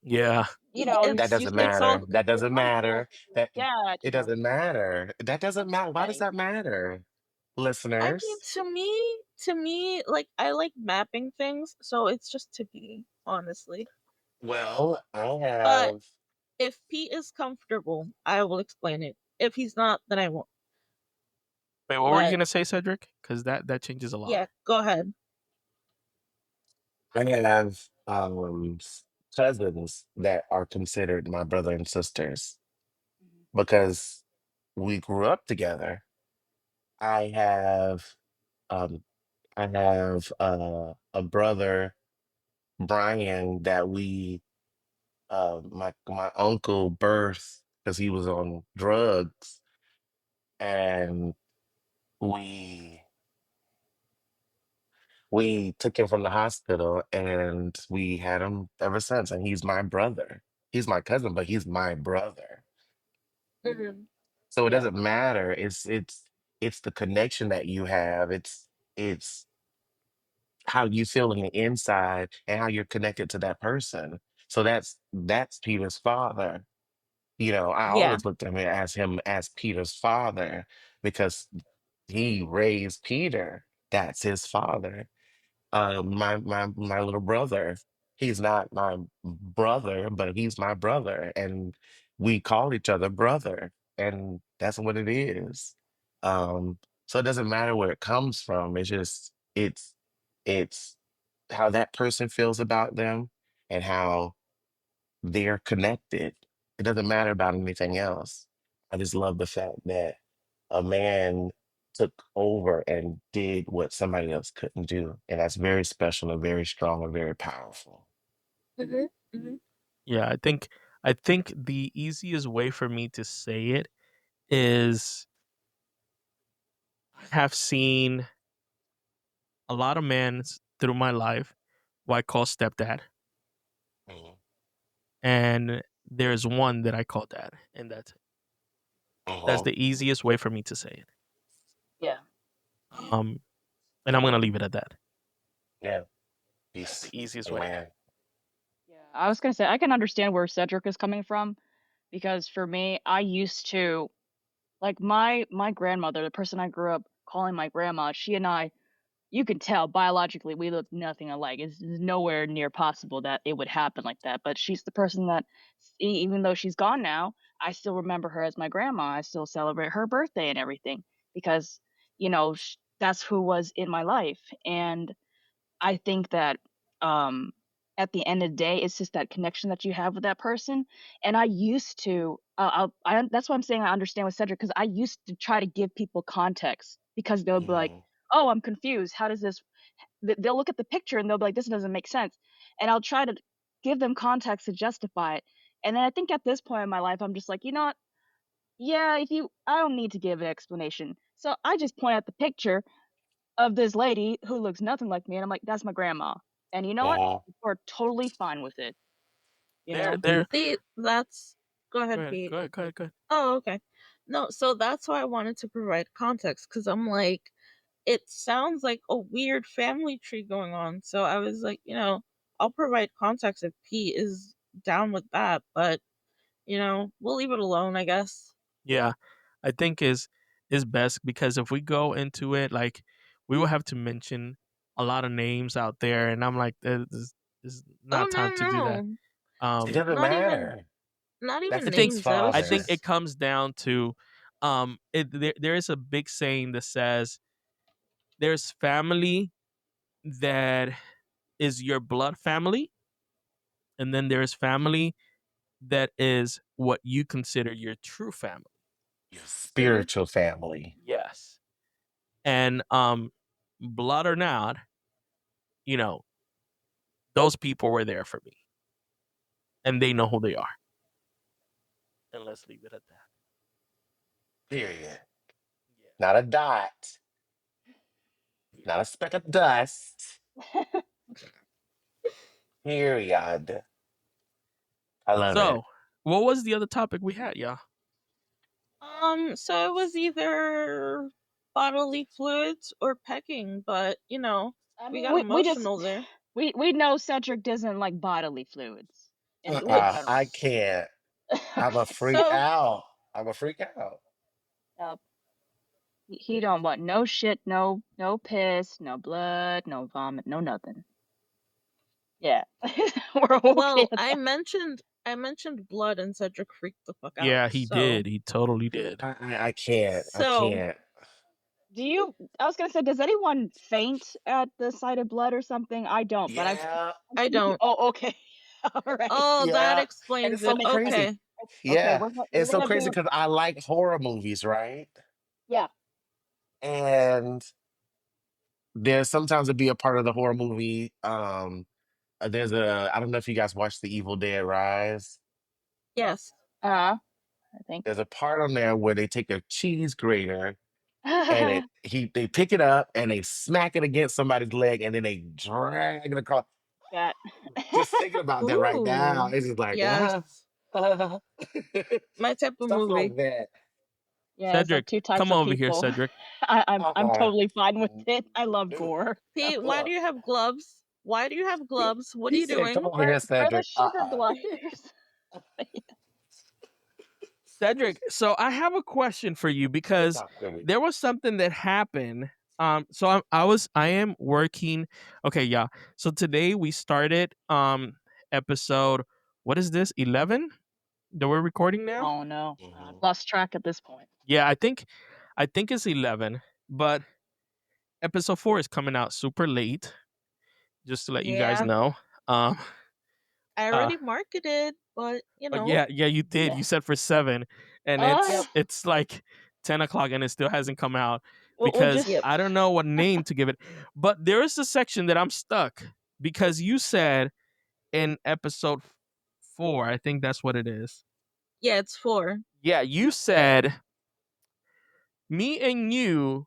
Yeah. That it's doesn't it's all matter. That doesn't matter. That Yeah, it doesn't matter. That doesn't matter. Why does Eddie. that matter, I mean, listeners? to me, like I like mapping things, so it's just to be, honestly. Well, I But have. if Pete is comfortable, I will explain it. If he's not, then I won't. Wait, what were you But gonna say, Cedric? Because that changes a lot. yeah, go ahead. I have cousins that are considered my brother and sisters Mhm. because we grew up together. I have um I have a brother, Brian, that my uncle birthed because he was on drugs, and we we took him from the hospital, and we had him ever since. And he's my brother. He's my cousin, but he's my brother. Hmm. So it Yeah. doesn't matter. It's the connection that you have. It's how you feel in the inside and how you're connected to that person. So that's Peter's father. I Yeah. always looked at him as Peter's father because he raised Peter. That's his father. My little brother, he's not my brother, but he's my brother, and we call each other brother, and that's what it is. So it doesn't matter where it comes from. It's how that person feels about them and how they're connected. It doesn't matter about anything else. I just love the fact that a man took over and did what somebody else couldn't do. And that's very special and very strong and very powerful. Hmm. Hmm. Yeah, I think the easiest way for me to say it is have seen a lot of men through my life who I call stepdad, Mhm, and there's one that I call dad, and that's mhm. the easiest way for me to say it. Yeah. Um, and I'm gonna leave it at that. Yeah, That's the peace. easiest way. Amen. Yeah. I was gonna say I can understand where Cedric is coming from because for me, I used to like my grandmother, the person I grew up calling my grandma. She and I, you can tell biologically we look nothing alike. It's nowhere near possible that it would happen like that. But she's the person that, even though she's gone now, I still remember her as my grandma. I still celebrate her birthday and everything because that's who was in my life. And I think that um at the end of the day, it's just that connection that you have with that person. And I used to, that's why I'm saying I understand with Cedric, because I used to try to give people context because they'll be like, Mhm. oh, I'm confused. How does this, they'll look at the picture and they'll be like, this doesn't make sense. And I'll try to give them context to justify it. And then I think at this point in my life, I'm just like, you know what? Yeah, I don't need to give an explanation. So I just point out the picture of this lady who looks nothing like me, and I'm like, that's my grandma. And you know what? Yeah. We're totally fine with it, you There, know? there. See, that's go Go ahead, ahead, Pete. go ahead, go ahead, go ahead. Oh, okay. No, so that's why I wanted to provide context because I'm like, it sounds like a weird family tree going on. So I was like, I'll provide context if Pete is down with that, but we'll leave it alone, I guess. Yeah, I think is best because if we go into it, like we will have to mention a lot of names out there, and I'm like, this is Oh not time no, to do that. no, It Um, doesn't not even matter. not That's even I think Pete's names. I was I think father. it just comes down to there is a big saying that says there's family that is your blood family, and then there's family that is what you consider your true family. Your see. spiritual family. Yes. And blood or not, you know, those people were there for me and they know who they are. And let's leave it at that. Period. Yeah. Not a dot. Not a speck of dust. Period. I love it. So, what was the other topic we had, y'all? So it was either bodily fluids or pecking, but I we mean, got we just emotional there. we know Cedric doesn't like bodily fluids in Which general. I can't. I'm a freak so out. I'm a freak out. uh, he don't want no shit, no piss, no blood, no vomit, no nothing. Yeah, we're okay well, with I that. mentioned blood and Cedric freaked the fuck out. Yeah, he So did. He totally did. I can't. I so can't. I was gonna say, does anyone faint at the sight of blood or something? I don't, but Yeah. I've I seen don't. oh, okay. All right. Oh, that Yeah. And explains it's it. so That makes sense. crazy. Okay. Okay, Yeah. we're It's so gonna crazy be because I like horror movies, right? yeah. And there's sometimes it be a part of the horror movie. I don't know if you guys watched The Evil Dead Rise. Yes. I think. There's a part on there where they take a cheese grater and they pick it up and they smack it against somebody's leg and then they drag it across. That. Just thinking about that right now, Ooh. it's just like Yes. uh, My type of stuff movie. like that. Yeah, it's like Cedric, two types come of over here, people. Cedric. I'm Uh, totally fine with it. I love gore. Pete, why do look, you have gloves? Why do you have he, gloves? What are he you said, "Come doing? over here, For the Cedric." sugar gliders. Cedric, so I have a question for you because Talk to me. there was something that happened. So I am working. Okay, yeah. So today we started episode. What is this? 11 that we're recording now. Oh no, I've Mhm. lost track at this point. Yeah, I think it's 11, but episode 4 is coming out super late. Just to let you guys Yeah, know. Um, I uh, already marketed, but yeah, you did. Yeah. You said for 7, and Yep. it's like 10 o'clock, and it still hasn't come out We'll because just Yep. I don't know what name to give it. But there is a section that I'm stuck because you said in episode 4, I think that's what it is. Yeah, it's 4. Yeah, you said me and you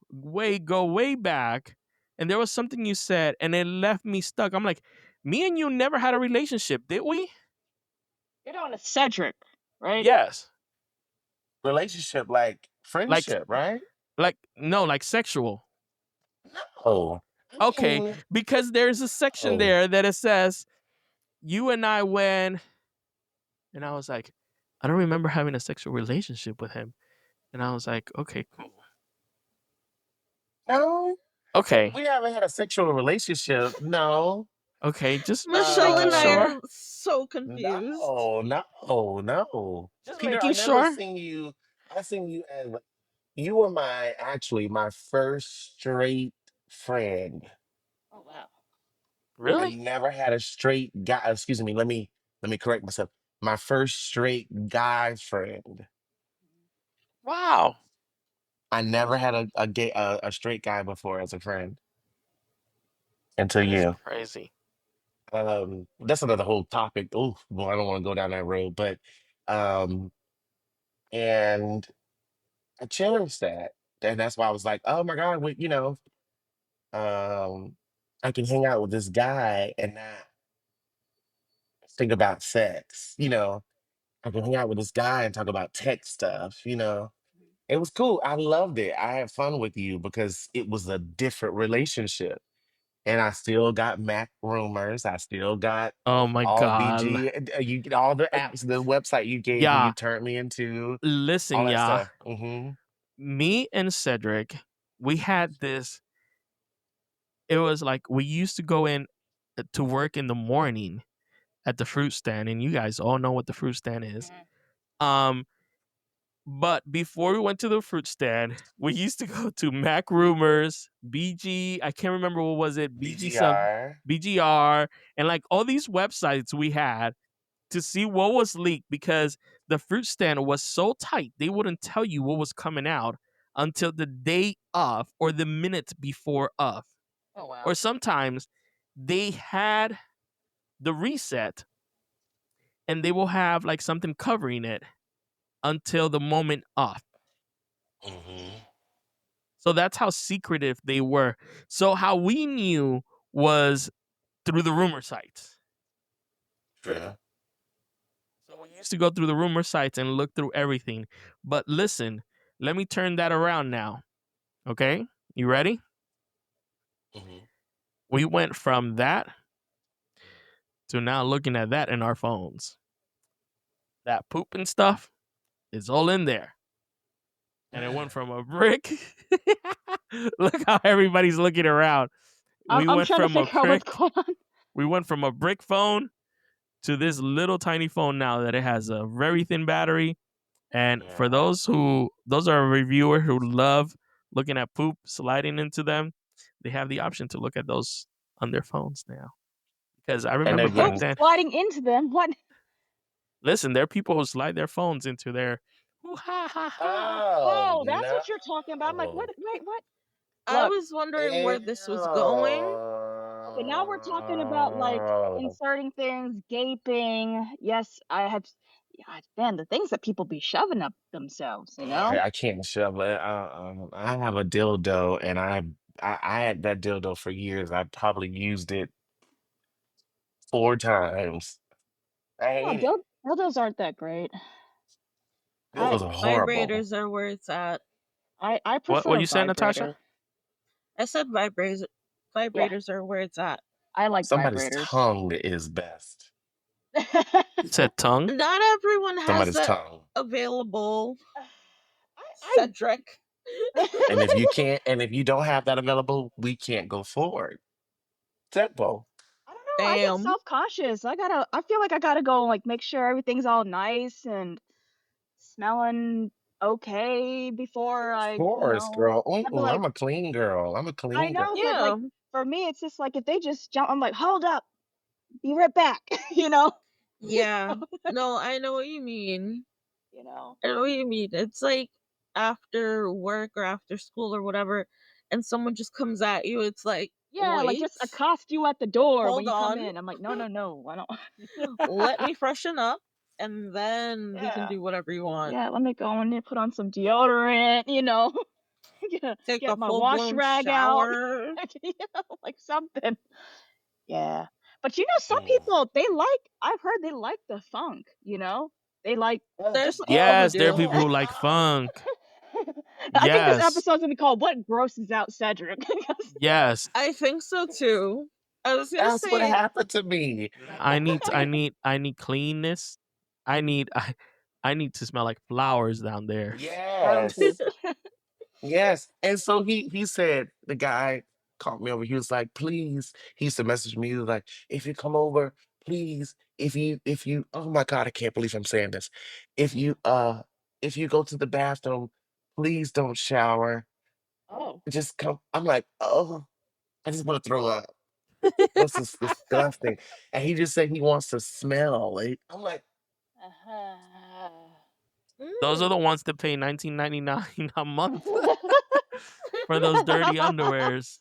go way back, and there was something you said, and it left me stuck. I'm like, me and you never had a relationship, did we? get on to Cedric, right? Yes. Relationship, like Like friendship, right? no, like sexual. Oh, I Okay, mean, because there's a section oh, there that it says you and I went, and I was like, I don't remember having a sexual relationship with him, and I was like, okay, cool, no, okay, we haven't had a sexual relationship. No, okay, just Michelle making and I sure, uh, are so confused. no. just Peter, I making never sure. seen you. I seen you as you were my first straight friend. Oh wow. I Really? never had a straight guy. Excuse me. Let me correct myself. My first straight guy friend. Wow. I never had a straight guy before as a friend until That is you. crazy. That's another whole topic. Oh, well, I don't want to go down that road, but um, and I cherished that, and that's why I was like, oh my God, um, I can hang out with this guy and not think about sex. I can hang out with this guy and talk about tech stuff. It was cool. I loved it. I had fun with you because it was a different relationship. And I still got Mac rumors. I still got Oh my all god. BG, you get all the Uh, apps, the website you gave me, yeah, you turned me into all listen, that yeah. stuff. Me and Cedric, we had this. It was like we used to go in to work in the morning at the fruit stand, and you guys all know what the fruit stand is. Um, but before we went to the fruit stand, we used to go to Mac Rumors, BG. I can't remember what was it, BG some BGR. BGR, and like all these websites we had to see what was leaked because the fruit stand was so tight they wouldn't tell you what was coming out until the day of or the minute before of. Oh wow. Or sometimes they had the reset and they will have like something covering it until the moment of. hmm So that's how secretive they were. So how we knew was through the rumor sites. Yeah. So we used to go through the rumor sites and look through everything. But listen, let me turn that around now. Okay? You ready? hmm We went from that to now looking at that in our phones. That poop and stuff is all in there. And it went from a brick. Look how everybody's looking around. I'm We I'm went trying to from a figure out what's brick. going on. We went from a brick phone to this little tiny phone now that it has a very thin battery. And for Yeah. those are reviewers who love looking at poop sliding into them, they have the option to look at those on their phones now. Because I And they're remember back Poop getting, then, sliding into them. What? listen, there are people who slide their phones into their ha ha ha. oh, Oh, that's no. what you're talking about. I'm like, what? Wait, what? I Look, was wondering where this was going. Ew. okay, now we're talking about like inserting things, gaping. Yes, I have. God, man, the things that people be shoving up themselves, you know? I can't shove it. I have a dildo, and I had that dildo for years. I probably used it 4 times. I No, hate it. dildos aren't that great. I Dildos are horrible. Vibrators are where it's at. I What prefer you saying, Natasha? vibrator. I said vibrators. Yeah, Vibrators are where it's at. I like Somebody's vibrators. tongue is best. You said tongue? Not everyone has Somebody's that tongue. available. I Cedric. And if you can't, and if you don't have that available, we can't go forward. Simple. I don't know. I get Damn. self-conscious. I feel like I gotta go like make sure everything's all nice and smelling okay before Of I, course, girl. I'd be Mm-mm, like, I'm a clean girl. I'm a I clean know, girl. but like Yeah. for me, it's just like if they just jump, I'm like, hold up, be right back, you know, Yeah. No, I know what you mean. you know. I know what you mean. It's like after work or after school or whatever, and someone just comes at you. It's like, Yeah, like wait, just accost you at the door when hold you come on, in. I'm like, no, no, no, I don't. let me freshen up, and then we can Yeah, do whatever you want. yeah. Let me go in there, put on some deodorant, Take get a my full wash blown rag out, shower. like something. Yeah. But some Mm. people I've heard they like the funk, you know? They like There's people who Yes, there are do. people Yeah. who like funk. I think this Yes. episode's gonna be called What Grosses Out Cedric. Yes. I think so too. I was gonna That's what say, happened to me. I need cleanness. I need I need to smell like flowers down there. Roses. Yes. Yes. And so he said, the guy called me over. He was like, please. He used to message me. He was like, if you come over, please, if you oh my God, I can't believe I'm saying this. If you go to the bathroom, please don't shower. Oh. Just come. I'm like, oh, I just want to throw up. This is disgusting. And he just said he wants to smell. Like, I'm like, Those are the ones that pay $19.99 a month for those dirty underwears.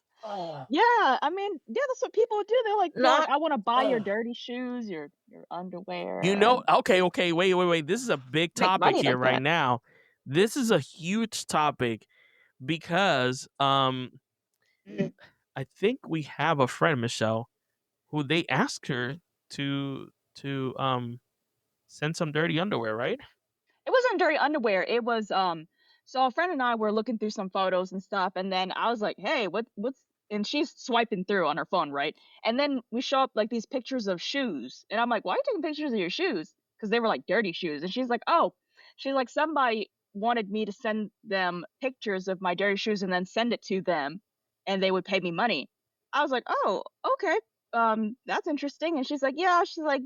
Yeah, I mean, yeah, that's what people do. They're like, Not I want to buy your ugh. dirty shoes, your underwear, You know, and okay, wait. This is a big make topic money here like right that. now. This is a huge topic because Mm. I think we have a friend, Michelle, who they asked her to send some dirty underwear, right? It wasn't dirty underwear. It was so a friend and I were looking through some photos and stuff, and then I was like, "Hey, what's?" And she's swiping through on her phone, right? And then we show up like these pictures of shoes, and I'm like, "Why are you taking pictures of your shoes?" Because they were like dirty shoes, and she's like, "Oh," she's like, "Somebody wanted me to send them pictures of my dirty shoes and then send it to them, and they would pay me money." I was like, "Oh, okay, that's interesting." And she's like, "Yeah," she's like,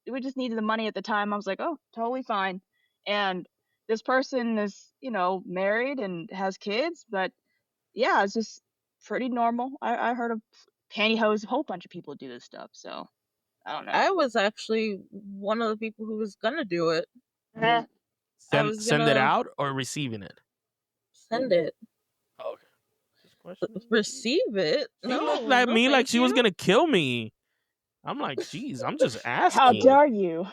we just needed the money at the time." I was like, "Oh, totally fine." And this person is, married and has kids, but yeah, it's just pretty normal. I heard of pantyhose, a whole bunch of people do this stuff, so I don't know. I was actually one of the people who was gonna do it. Eh. I Send was send it gonna out or receiving it? send it. Okay. Just questioning. Receive it? She looked No, at no, me like thank she was you. gonna kill me. I'm like, geez, I'm just How asking. dare you?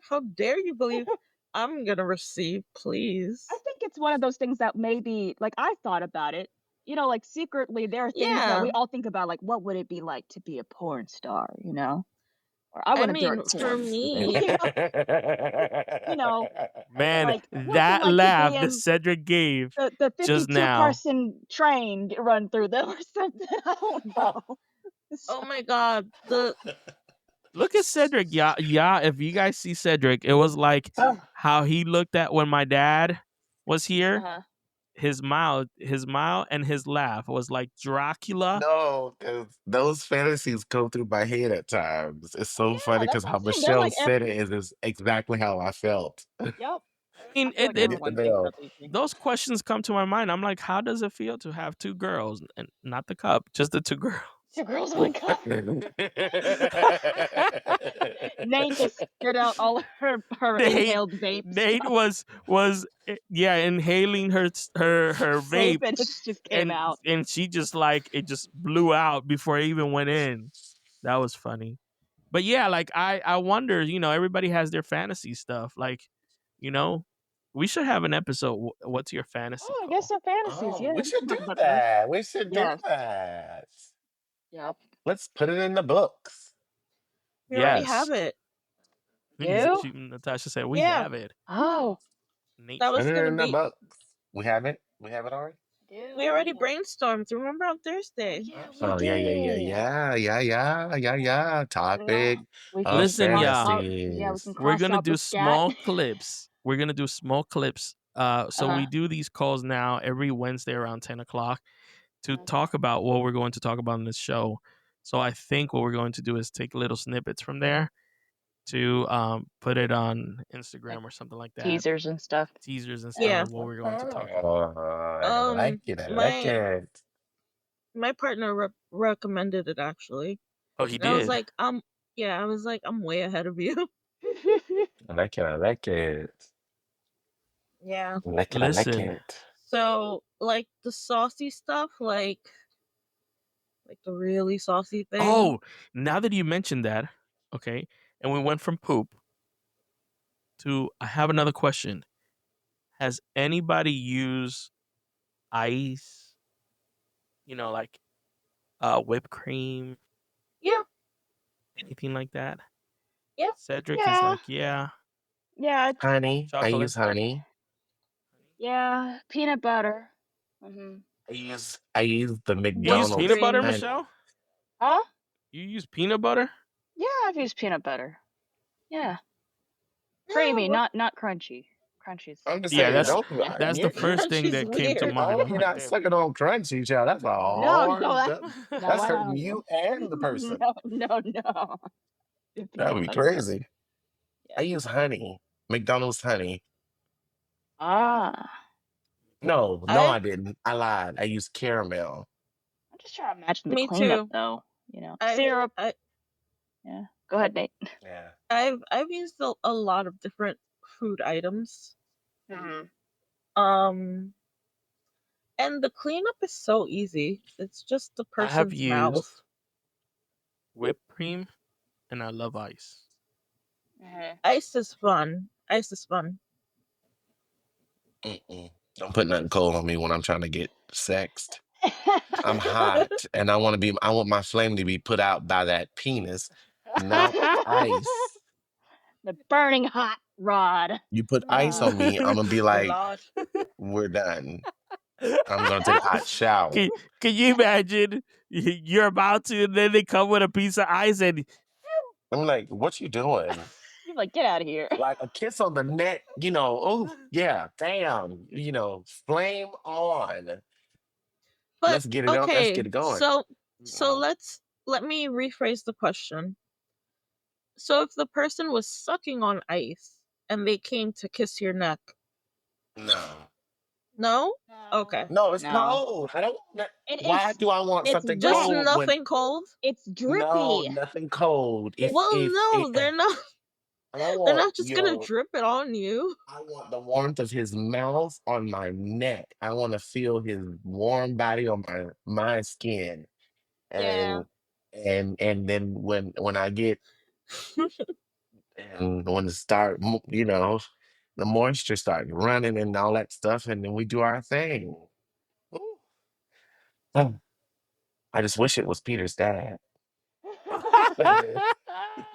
How dare you believe I'm gonna receive, I please? think it's one of those things that maybe, like, I thought about it. Like secretly, there are things that Yeah. we all think about, like, what would it be like to be a porn star, Or I I want to direct mean, for porn. me, You know, Man, like, what's it that like to be laugh that in Cedric gave the just 52 now. person train run through them or something? I don't know. oh So, my god, the Look at Cedric, yeah. If you guys see Cedric, it was like how he looked at when my dad was here. uh-huh. His smile, and his laugh was like Dracula. No, because those fantasies go through my head at times. It's Oh so yeah, funny that's because what I'm how saying. They're Michelle like said it is exactly how I felt. yep. I I mean, feel it, like You it hit the everyone thinks that nail. lately. those questions come to my mind. I'm like, how does it feel to have two girls and not the cup, just the two girls? Two girls, one cup. Nate just spit out all of her Nate, inhaled vape Nate stuff. was inhaling her Vape vape, and it just came and out. she just like it just blew out before it even went in. That was funny. But yeah, like I wonder, everybody has their fantasy stuff. Like, you know, we should have an episode. What's your fantasy Oh, I guess call? some fantasies. Oh, Yeah, we we should can do talk about those. that. We should do Yes. that. Yep. Let's put it in the books. we already have Yes. it. You? Natasha said we Yeah, have it. Oh, Nate that Put was said it gonna in the be. books. We have it. We have it already. We already brainstormed. Remember on oh Thursday? yeah, we Oh yeah, yeah, yeah, did. yeah. Yeah. Topic We can of Listen, cross yeah. out. Yeah, we fantasies. can We're cross gonna out the do scat. small clips. We're gonna do small clips. So we Uh-huh. do these calls now every Wednesday around 10 o'clock to Okay. talk about what we're going to talk about in this show. So I think what we're going to do is take little snippets from there to put it on Like Instagram or something like that. teasers and stuff. Teasers and stuff Yeah. Yeah. of what we're going to talk about. Oh, I like it. I like My it. my partner recommended it actually, Oh, he and I was did. like, yeah, I was like, I'm way ahead of you. I like it. I like it. Yeah. I like it. I like Listen. it. So like the saucy stuff, like the really saucy thing. Oh, now that you mentioned that, okay, and we went from poop to I have another question. Has anybody used ice? Like whipped cream, Yeah. anything like that? Yeah. Cedric is Yeah. like, yeah, Yeah. Honey. I chocolate. use honey. Yeah. Peanut butter. Mhm. I use the You use Whipped McDonald's peanut butter, cream. honey. Michelle? Huh? You use peanut butter? Yeah, I've used peanut butter. Yeah. Yeah, Creamy, not crunchy. Crunchy's I'm just Yeah, saying, that's no. don't that's the you, first thing Crunchy's that came to weird. I mind. hope I'm you're like, not damn. sucking on crunchy, child. That's a No, hard. no, That's I hurting don't. you and the person. No. The That would peanut be butter. crazy. I Yeah. use honey. McDonald's honey. Ah. No, I I didn't. I lied. I used caramel. I'm just trying to imagine the Me cleanup too. though. I've syrup. I, Yeah. Go ahead, Nate. Yeah. I've used a lot of different food items. Mhm. Um, and the cleanup is so easy. It's just the I have person's used mouth. whipped cream and I love ice. Mhm. Ice is fun. Ice is fun. Mm-mm. Don't put nothing cold on me when I'm trying to get sexed. I'm hot, and I want my flame to be put out by that penis, not ice. The burning hot rod. You put ice Ah. on me, I'm gonna be like, Lord. we're done. I'm gonna take a hot shower. can, can you imagine you're about to, and then they come with a piece of ice and I'm like, what you doing? You're like, get out of here. Like a kiss on the neck, oh yeah, damn, flame on. But Let's get it on. Let's okay, get it going. so No, let me rephrase the question. So if the person was sucking on ice and they came to kiss your neck, no, no? No. Okay. no, it's No. cold. I don't. And Why do I want it's something wet. Just cold when nothing cold? It's no, drippy. nothing cold? Well, no, I they're want not just gonna drip it on you. I want the warmth of his mouth on my neck. I want to feel his warm body on my skin, Yeah. and then when I get and when it start, the moisture start running and all that stuff, and then we do our thing. Ooh. Oh, I just wish it was Peter's dad.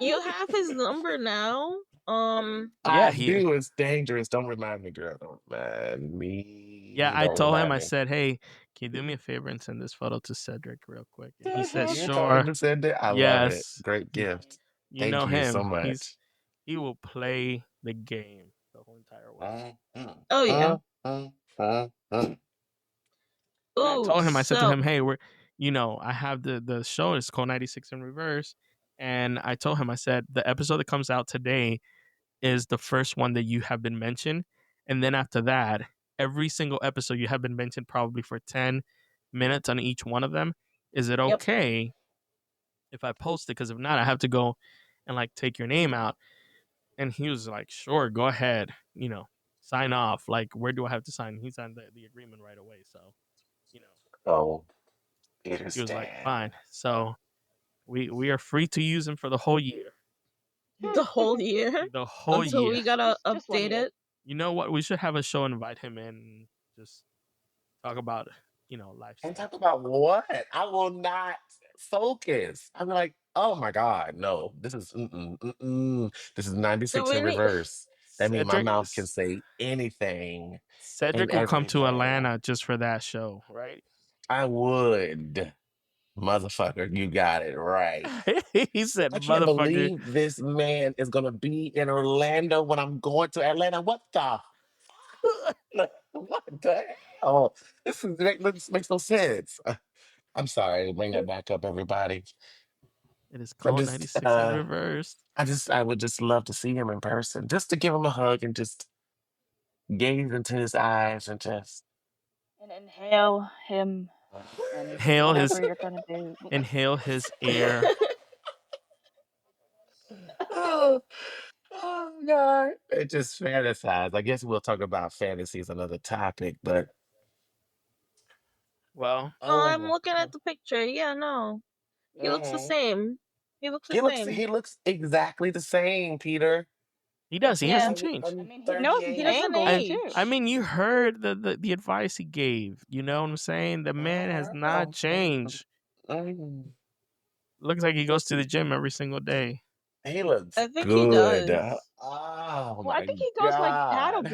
You have his number now. yeah, I he do. It's dangerous. Don't remind me, girl. Don't remind yeah, me. I Don't told him, remind I me. said, hey, can you do me a favor and send this photo to Cedric real quick? And he said, You told him sure. to send it. I love it. Yes. Great gift. You Thank know you so him. much. He will play the game the whole entire way. Oh yeah. And I Oh, told him, I said to so him, hey, I have the show, it's called 96 in Reverse. And I told him, I said, the episode that comes out today is the first one that you have been mentioned. And then after that, every single episode you have been mentioned probably for 10 minutes on each one of them. Is it yep. okay if I post it? Because if not, I have to go and like take your name out. And he was like, sure, go ahead, sign off. Like, where do I have to sign? He signed the agreement right away. So, you know, Oh, he Peter's was like, dad. fine. So we are free to use him for the whole year. The whole year The whole until year. we gotta Just 1 update year. it. You know what? We should have a show, invite him in, and just talk about, And lifestyle. talk about what? I will not focus. I'm like, oh my God, no. This is Do 96 we in need reverse. That means my Cedric mouth can say anything and Cedric will come to everything. Atlanta just for that show, right? I would. Motherfucker, you got it right. He said, I can't motherfucker. believe this man is gonna be in Orlando when I'm going to Atlanta. What the? What the hell? This makes no sense. I'm sorry. Bring that back up, everybody. It is I called just, 96 in Reverse. I would just love to see him in person, just to give him a hug and just gaze into his eyes and just. And inhale him and Inhale his whatever you're gonna do. inhale his air. Oh, oh God! It just fantasize. I guess we'll talk about fantasies another topic, but Well, Oh, I'm oh, looking at the picture. Yeah, no. He looks the mhm. same. He looks the same. He looks exactly the same, Peter. he does. He Yeah. hasn't changed. I I'm mean, he knows his He 38. doesn't angles I too. age. mean, you heard the advice he gave. You know what I'm saying? The man has not changed. Mm. Looks like he goes to the gym every single day. He looks I think he good. does. Oh Well, I my think he goes like God.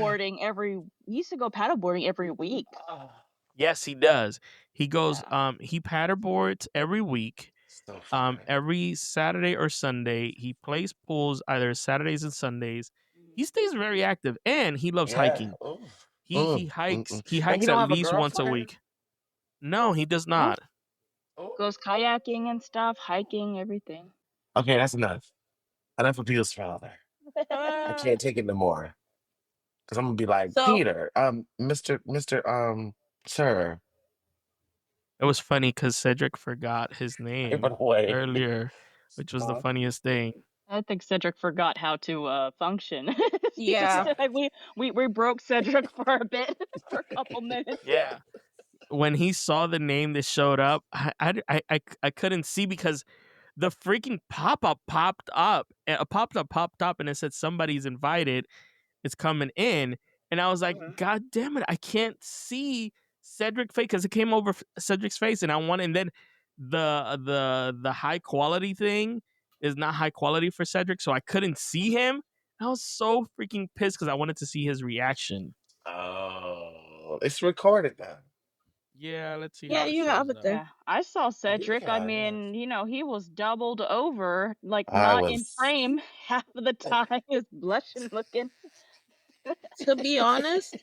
he used to go paddleboarding every week. Oh, Yes, he does. He goes. Yeah. He paddleboards every week. so fun. Every Saturday or Sunday, he plays pools either Saturdays and Sundays. He stays very active, and he loves Yeah. hiking. Ooh. He hikes. He And he hikes don't at have a least once a girlfriend? week. No, he does No, not. Ooh. goes kayaking and stuff, hiking, everything. Okay, that's enough. Enough of Peter's father. I Ah. can't take it no more. Because I'm gonna be like, So Peter, Mr. Sir, It was funny because Cedric forgot his Gave name it away. earlier, which was the Uh, funniest thing. I think Cedric forgot how to function. Yeah. Like we broke Cedric for a bit, for a couple minutes. Yeah. When he saw the name that showed up, I couldn't see because the freaking pop-up popped up. A pop-up popped up and it said somebody's invited. It's coming in. And I was like, God damn it, I can't see Cedric's face because it came over Cedric's face and I wanted, and then the high quality thing is not high quality for Cedric, so I couldn't see him. I was so freaking pissed because I wanted to see his reaction. oh, it's recorded now. Yeah, let's see Yeah, how it you have shows it up. there. Yeah, I saw Cedric. I Yeah, mean, he was doubled over, like I not in was. frame half of the time. He was blushing looking. To be honest,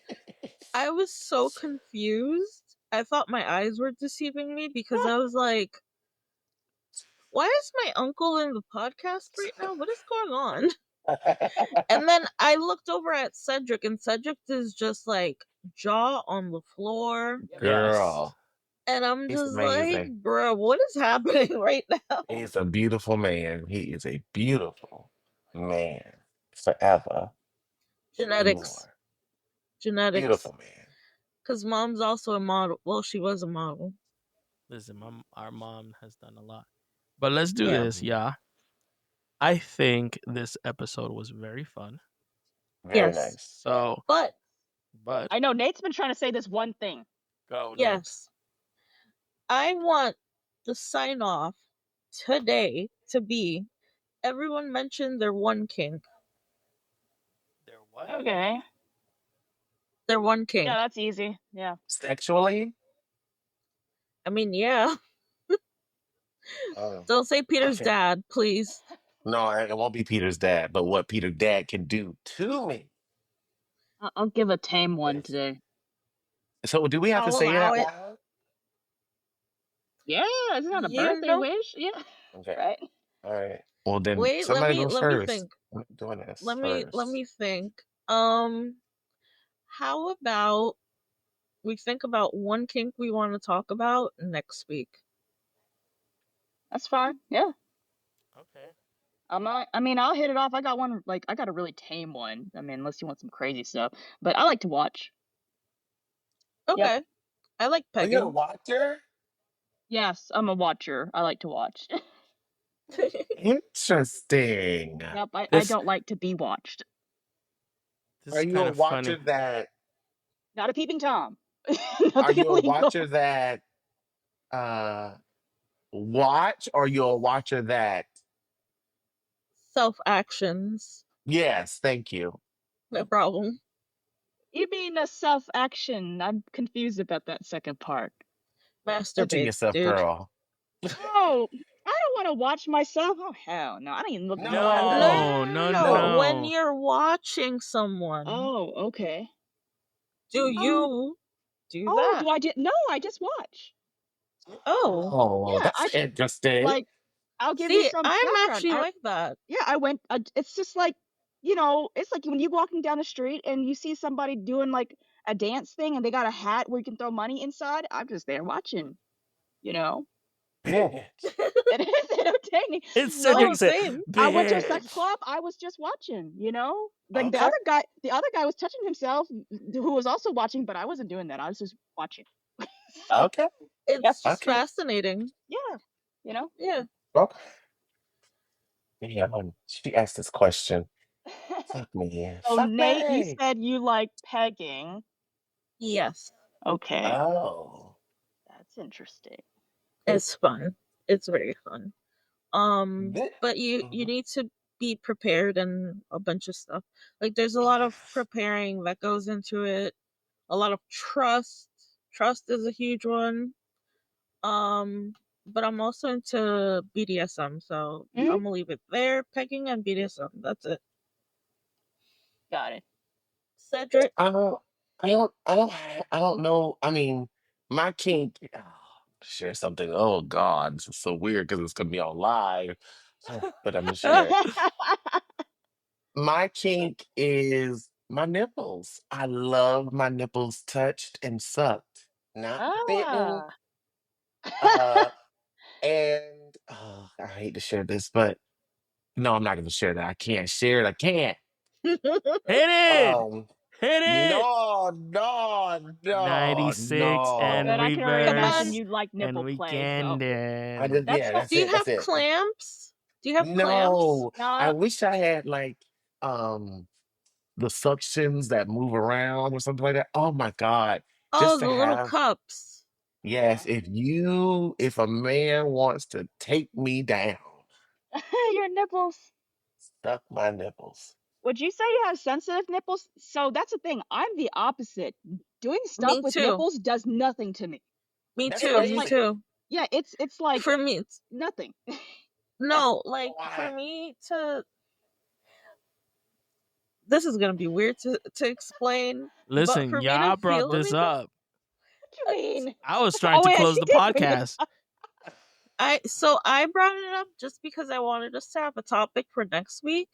I was so confused. I thought my eyes were deceiving me because I was like, why is my uncle in the podcast right now? What is going on? And then I looked over at Cedric, and Cedric is just like jaw on the floor. Girl, And I'm he's just like, amazing. bro, what is happening right now? He's a beautiful man. He is a beautiful man. Forever. Genetics. More. Genetics. Beautiful man. Because mom's also a model. Well, she was a model. Listen, our mom has done a lot. But let's do Yeah. this, yeah. I think this episode was very fun. Very Yes. nice. So, But I know Nate's been trying to say this one thing. go. Nate. yes, I want the sign off today to be everyone mentioned their one kink. Their what? Okay. Their one kink. Yeah, that's easy. Yeah. Sexually? I mean, yeah. Oh, Don't say Peter's okay. dad, please. No, it won't be Peter's dad, but what Peter's dad can do to me. I'll give a tame one Yes. today. So do we have to I'll say it allow out it. loud? Yeah, it's not a You birthday know- wish. Yeah. Okay. Right. All right. Well then Wait, somebody go let me first. think. I'm doing this Let first. me think. How about we think about one kink we want to talk about next week? That's fine. Yeah. Okay. I mean, I'll hit it off. I got one. Like, I got a really tame one. I mean, unless you want some crazy stuff. But I like to watch. Okay. I like Are you a pegging. watcher? Yes, I'm a watcher. I like to watch. Interesting. Yep. I This- don't like to be watched. This Are is you kind a of watcher funny. that Not a peeping Tom. are Nothing you a illegal. watcher that watch or you're a watcher that Self actions. yes, thank you. No problem. You mean a self-action? I'm confused about that second part. Touching Masturbate, yourself, dude. girl. Oh, I don't want to watch myself. Oh hell no! I don't even look No. nowhere else. No. When you're watching someone, Oh, okay. do you do Oh, that? do I just? No, I just watch. Oh, Oh, Yeah, that's interesting. like, I'll give see, you some I'm background. actually like that. Yeah, I went. It's just like, it's like when you're walking down the street and you see somebody doing like a dance thing and they got a hat where you can throw money inside. I'm just there watching. Bitch. It is entertaining. It's No, Cedric said, same. I went to a sex "Bitch." club. I was just watching. Like Okay. the other guy was touching himself, who was also watching, but I wasn't doing that. I was just watching. Okay. It's Yep. just Okay. fascinating. Yeah, Yeah. Okay. Yeah, she asked this question. Fuck me. So Fuck Nate, you me. said you like pegging. Yes. Okay, Oh. that's interesting. It's fun. It's very fun. But you Mhm. need to be prepared and a bunch of stuff. Like there's a lot of preparing that goes into it. A lot of trust. Trust is a huge one. But I'm also into BDSM, so Mhm. I'm gonna leave it there. Pegging and BDSM. That's it. Got it. Cedric. I don't know. I mean, my kink. Share something. Oh God, this is so weird because it's gonna be on live. But I'm gonna share it. My kink is my nipples. I love my nipples touched and sucked, not bitten, Ah, Uh, and I hate to share this, but no, I'm not going to share that. I can't share it. I can't. Hit it! Um, Hit it! no, no, no, 96 and Good, no. I can already Come imagine on. reverse. you like And nipple play, so I weekended. just, that's yeah, fine. that's Do you it. That's have it. clamps? Do you have clamps? No, I No, wish I had like um the suctions that move around or something like that. Oh my God. Oh, Just the to little have, cups. yes, yeah. if a man wants to take me down, Your nipples. suck my nipples. Would you say you have sensitive nipples? So that's the thing. I'm the opposite. Doing stuff Me with too. nipples does nothing to me. Me That's too. It's Me like, crazy. too. yeah, it's like For me, it's nothing. Yeah. no, like for Why? me to this is gonna be weird to explain, but Listen, for me to y'all brought feel this anything, up. What do you mean? I was trying Oh to yeah, close she the did bring it. podcast. I brought it up just because I wanted us to have a topic for next week.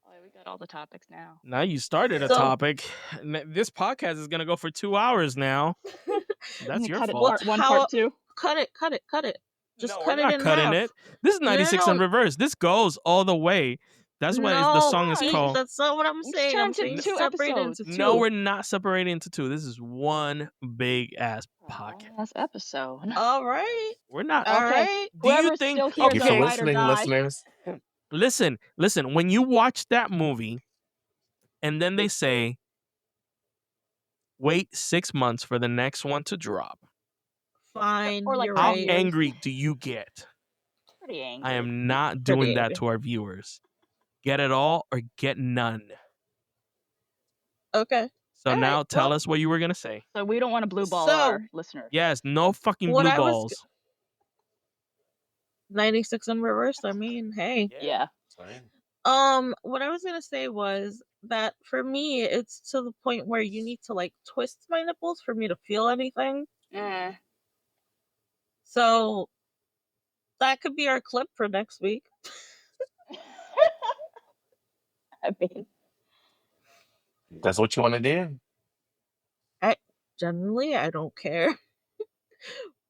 Oh, yeah, we got all the topics now. Now you started a Yeah. So topic. This podcast is going to go for 2 hours now. That's You your cut it what fault. part one, how part two. cut it, cut it, cut it. Just No, we're cut it not in cutting half. it. This is No, 96 no, in no. reverse. This goes all the way. That's why the No, song is No, Pete, called. that's not what I'm it's saying. I'm turned to saying two separate into episodes. No, two. we're not separating into two. This is one big ass Oh, one podcast. last episode. All right. We're not. All Okay, right. Do you whoever's think? still here Thank is you for gonna Okay, ride or listening, die. listeners. listen. When you watch that movie and then they say, wait 6 months for the next one to drop, Fine, Or like you're how 10 right. years. angry do you get? Pretty angry. I am not Pretty doing that angry. to our viewers. Get it all or get none. Okay. So All right. now tell Well, us what you were gonna say. So we don't want to blue ball so our listeners. Yes, no fucking what blue I was balls. 96 in reverse. I mean, hey. Yeah. Fine. What I was gonna say was that for me, it's to the point where you need to like twist my nipples for me to feel anything. Eh. So that could be our clip for next week. I mean, That's what you want to do. Generally, I don't care.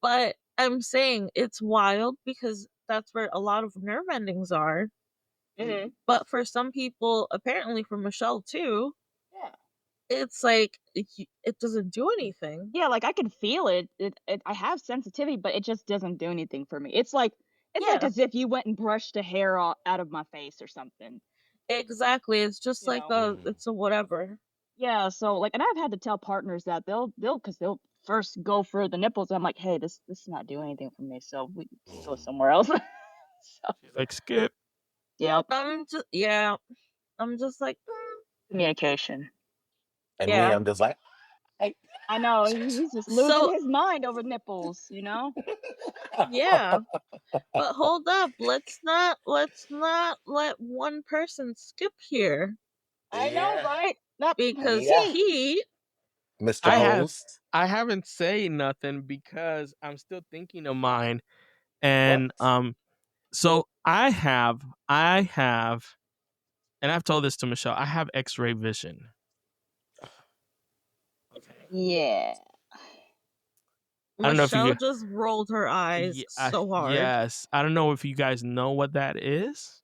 But I'm saying it's wild because that's where a lot of nerve endings are. mhm. But for some people, apparently for Michelle too, Yeah. it's like it doesn't do anything. Yeah, like I can feel it. I have sensitivity, but it just doesn't do anything for me. It's like Yeah. as if you went and brushed the hair out of my face or something. Exactly. It's just You like know? it's a whatever. Yeah, so like, and I've had to tell partners that they'll first go for the nipples. I'm like, hey, this is not doing anything for me, so we go somewhere else. So Like skip. yep, I'm just like communication. And me, yeah. I'm just like, hey. I know he's just losing So his mind over nipples. yeah. But hold up, let's not let one person skip here I know, Yeah. right? Not because Yeah. Pete, Mr. I have Host. I haven't say nothing because I'm still thinking of mine. And What? so I have and I've told this to Michelle, I have X-ray vision. yeah. I don't know if you Michelle just rolled her eyes so hard. yes. I don't know if you guys know what that is.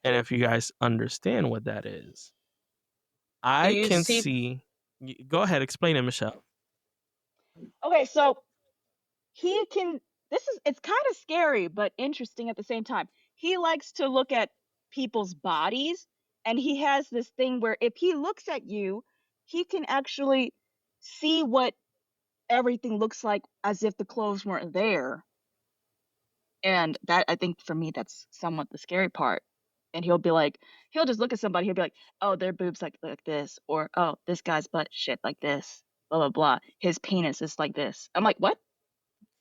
And if you guys understand what that is. I You can see- see. Go ahead, explain it, Michelle. Okay, so he can. It's kind of scary, but interesting at the same time. He likes to look at people's bodies, and he has this thing where if he looks at you, he can actually see what everything looks like as if the clothes weren't there. And that, I think for me, that's somewhat the scary part. And he'll just look at somebody, he'll be like, oh, their boobs like this, or oh, this guy's butt shit like this, blah blah blah. His penis is like this. I'm like, what?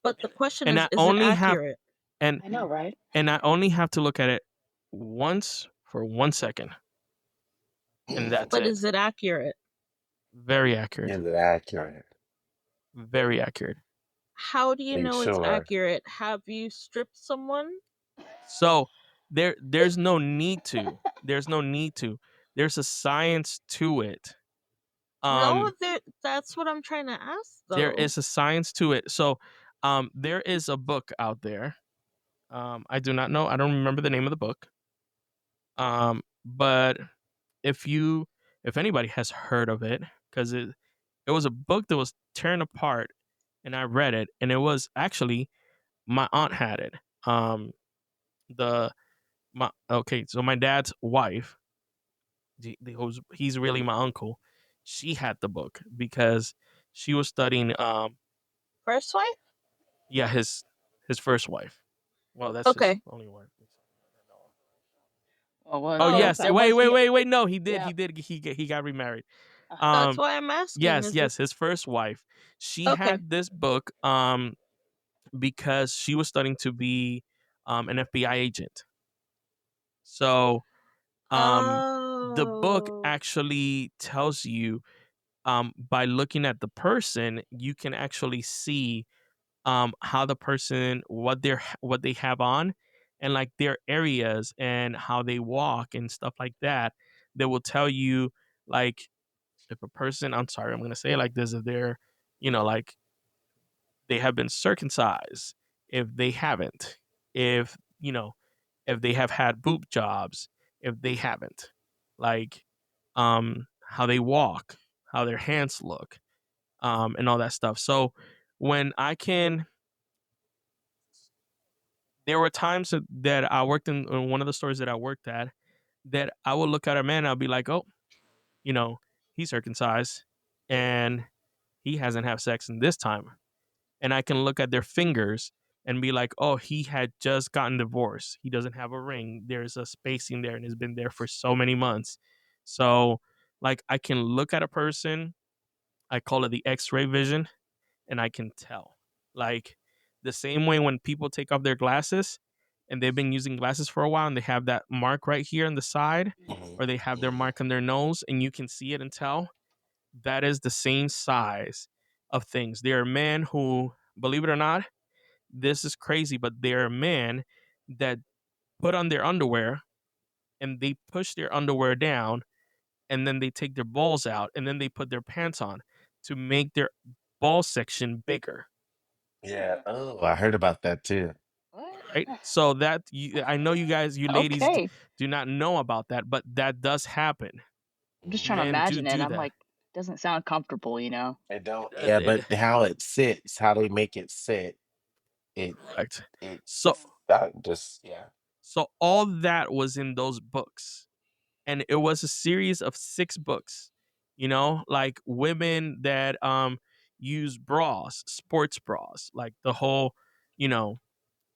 But the question And is I it only have accurate? and I know, right? and I only have to look at it once for 1 second. And that's But it. is it accurate? Very accurate. Is it accurate? Very accurate. How do you Make know it's sure. accurate? Have you stripped someone? So there's no need to. There's no need to. There's a science to it. No, that's what I'm trying to ask though. There is a science to it. So There is a book out there. I do not know. I don't remember the name of the book. But if you, if anybody has heard of it, because it was a book that was torn apart, and I read it, and it was actually my aunt had it. The my okay, so my dad's wife, he's really my uncle. She had the book because she was studying. First wife? Yeah, his first wife. Well, that's his Okay. only wife. Oh, well, Oh Oh, yes, okay. so wait, was wait, he? wait, wait. No, he did. Yeah. He got remarried. That's Um, why I'm asking. yes, Is it yes, his first wife. She okay? had this book because she was studying to be an FBI agent. So the book Oh. actually tells you by looking at the person, you can actually see how the person, what they have on, and like their areas and how they walk and stuff like that. That will tell you, like, if a person, I'm sorry, I'm gonna say it like this, if they're, like, they have been circumcised, if they haven't, if if they have had boob jobs, if they haven't, like, how they walk, how their hands look, and all that stuff. So when I can, there were times that I worked in one of the stores that I worked at, that I would look at a man and I'll be like, oh, he's circumcised and he hasn't had sex in this time. And I can look at their fingers and be like, oh, he had just gotten divorced. He doesn't have a ring. There's a spacing there and has been there for so many months. So, like, I can look at a person, I call it the X-ray vision, and I can tell. Like, the same way when people take off their glasses and they've been using glasses for a while and they have that mark right here on the side, or they have their mark on their nose and you can see it and tell, that is the same size of things. There are men who, believe it or not, this is crazy, but there are men that put on their underwear and they push their underwear down and then they take their balls out and then they put their pants on to make their ball section bigger. Yeah. Oh, I heard about that too. What? Right? So that I know you guys, you ladies, Okay. do not know about that, but that does happen. I'm just trying to Men do imagine it. do I'm that. like, doesn't sound comfortable, you know? I don't. Uh, Yeah, it- but how it sits, how they make it sit, it Correct. it So that just yeah. so all that was in those books, and it was a series of 6 books. Like women that use bras, sports bras, like you know,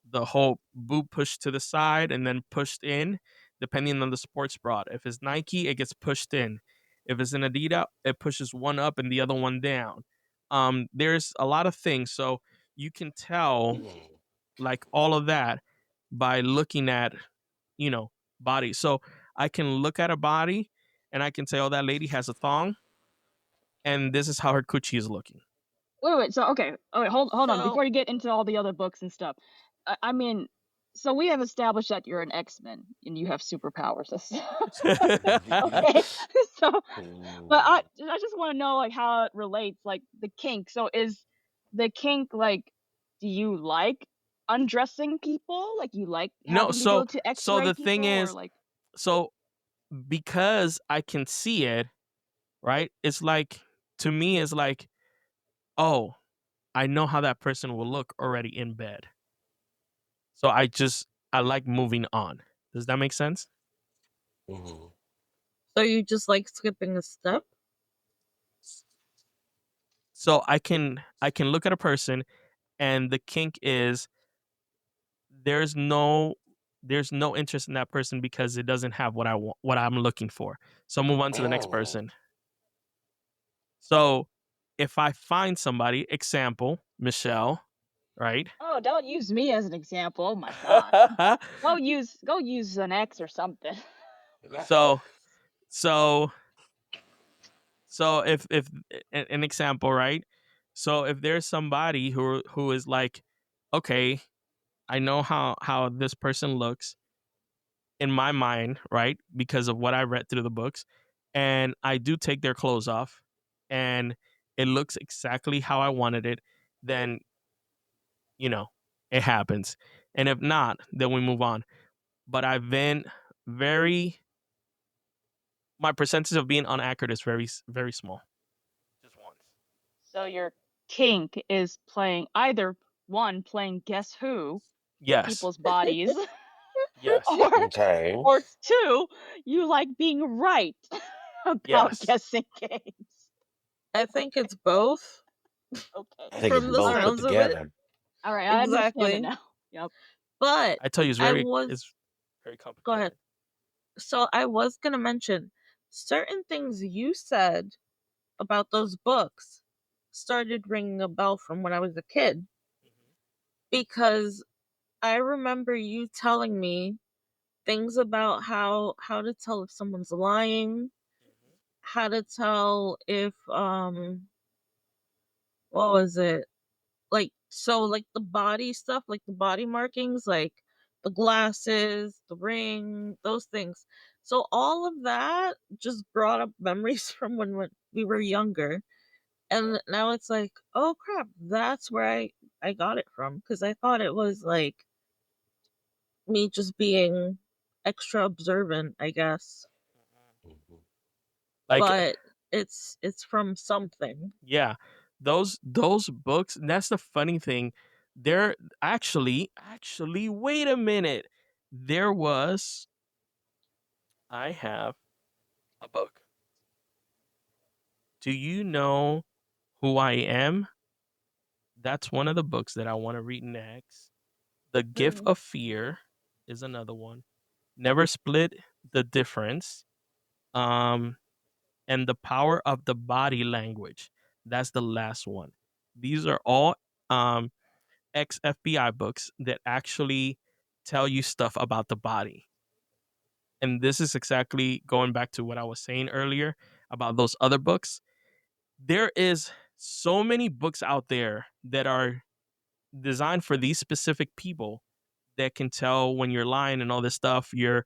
the whole boob pushed to the side and then pushed in, depending on the sports bra. If it's Nike, it gets pushed in. If it's an Adidas, it pushes one up and the other one down. There's a lot of things, so you can tell, Mm. like, all of that by looking at, you know body. So I can look at a body and I can say, oh, that lady has a thong and this is how her coochie is looking. Wait. So okay. Oh, wait, hold on. So Before you get into all the other books and stuff, I mean, so we have established that you're an X-Men and you have superpowers. Okay. So, but Mm. I just want to know like how it relates, like the kink. So is the kink like, do you like undressing people? Like you like No, having to go so to so X-ray the thing people, or is, like? so because I can see it, right? It's like, to me, it's like, oh, I know how that person will look already in bed. So I like moving on. Does that make sense? Mhm. so you just like skipping a step? So I can look at a person, and the kink is, there's no there's no interest in that person because it doesn't have what I want, what I'm looking for. So move on to the next Mm. person. So if I find somebody, example, Michelle, right? Oh, don't use me as an example. Oh my gosh. Go use an X or something. so so so if an example, right? So if there's somebody who is like, okay, I know how this person looks in my mind, right? Because of what I read through the books, and I do take their clothes off, and it looks exactly how I wanted it. Then you know, it happens. And if not, then we move on. But I've been very, my percentage of being inaccurate is very small. Just once. So your kink is playing either one, playing Guess Who with Yes. people's bodies, Yes. Okay. or two, you like being right about Yes. guessing games. I think it's both. Okay. I think it's From the both put sounds of it. together. All right, I understand it Exactly. now. Yep. But I tell you, it's I very was very go complicated. ahead. So I was gonna mention certain things you said about those books started ringing a bell from when I was a kid, because I remember you telling me things about how to tell if someone's lying, how to tell if what was it? Like, so like the body stuff, like the body markings, like the glasses, the ring, those things. So all of that just brought up memories from when we were younger. And now it's like, oh crap, that's where I got it from, because I thought it was like me just being extra observant, I guess. Like, But it's from something. yeah, those books. That's the funny thing. They're actually. Wait a minute. There was. I have a book. Do you know who I am? That's one of the books that I want to read next. The Gift Mm. of Fear is another one. Never Split the Difference. Um, and The Power of the Body Language. That's the last one. These are all um ex FBI books that actually tell you stuff about the body. And this is exactly going back to what I was saying earlier about those other books. There is so many books out there that are designed for these specific people that can tell when you're lying and all this stuff. You're,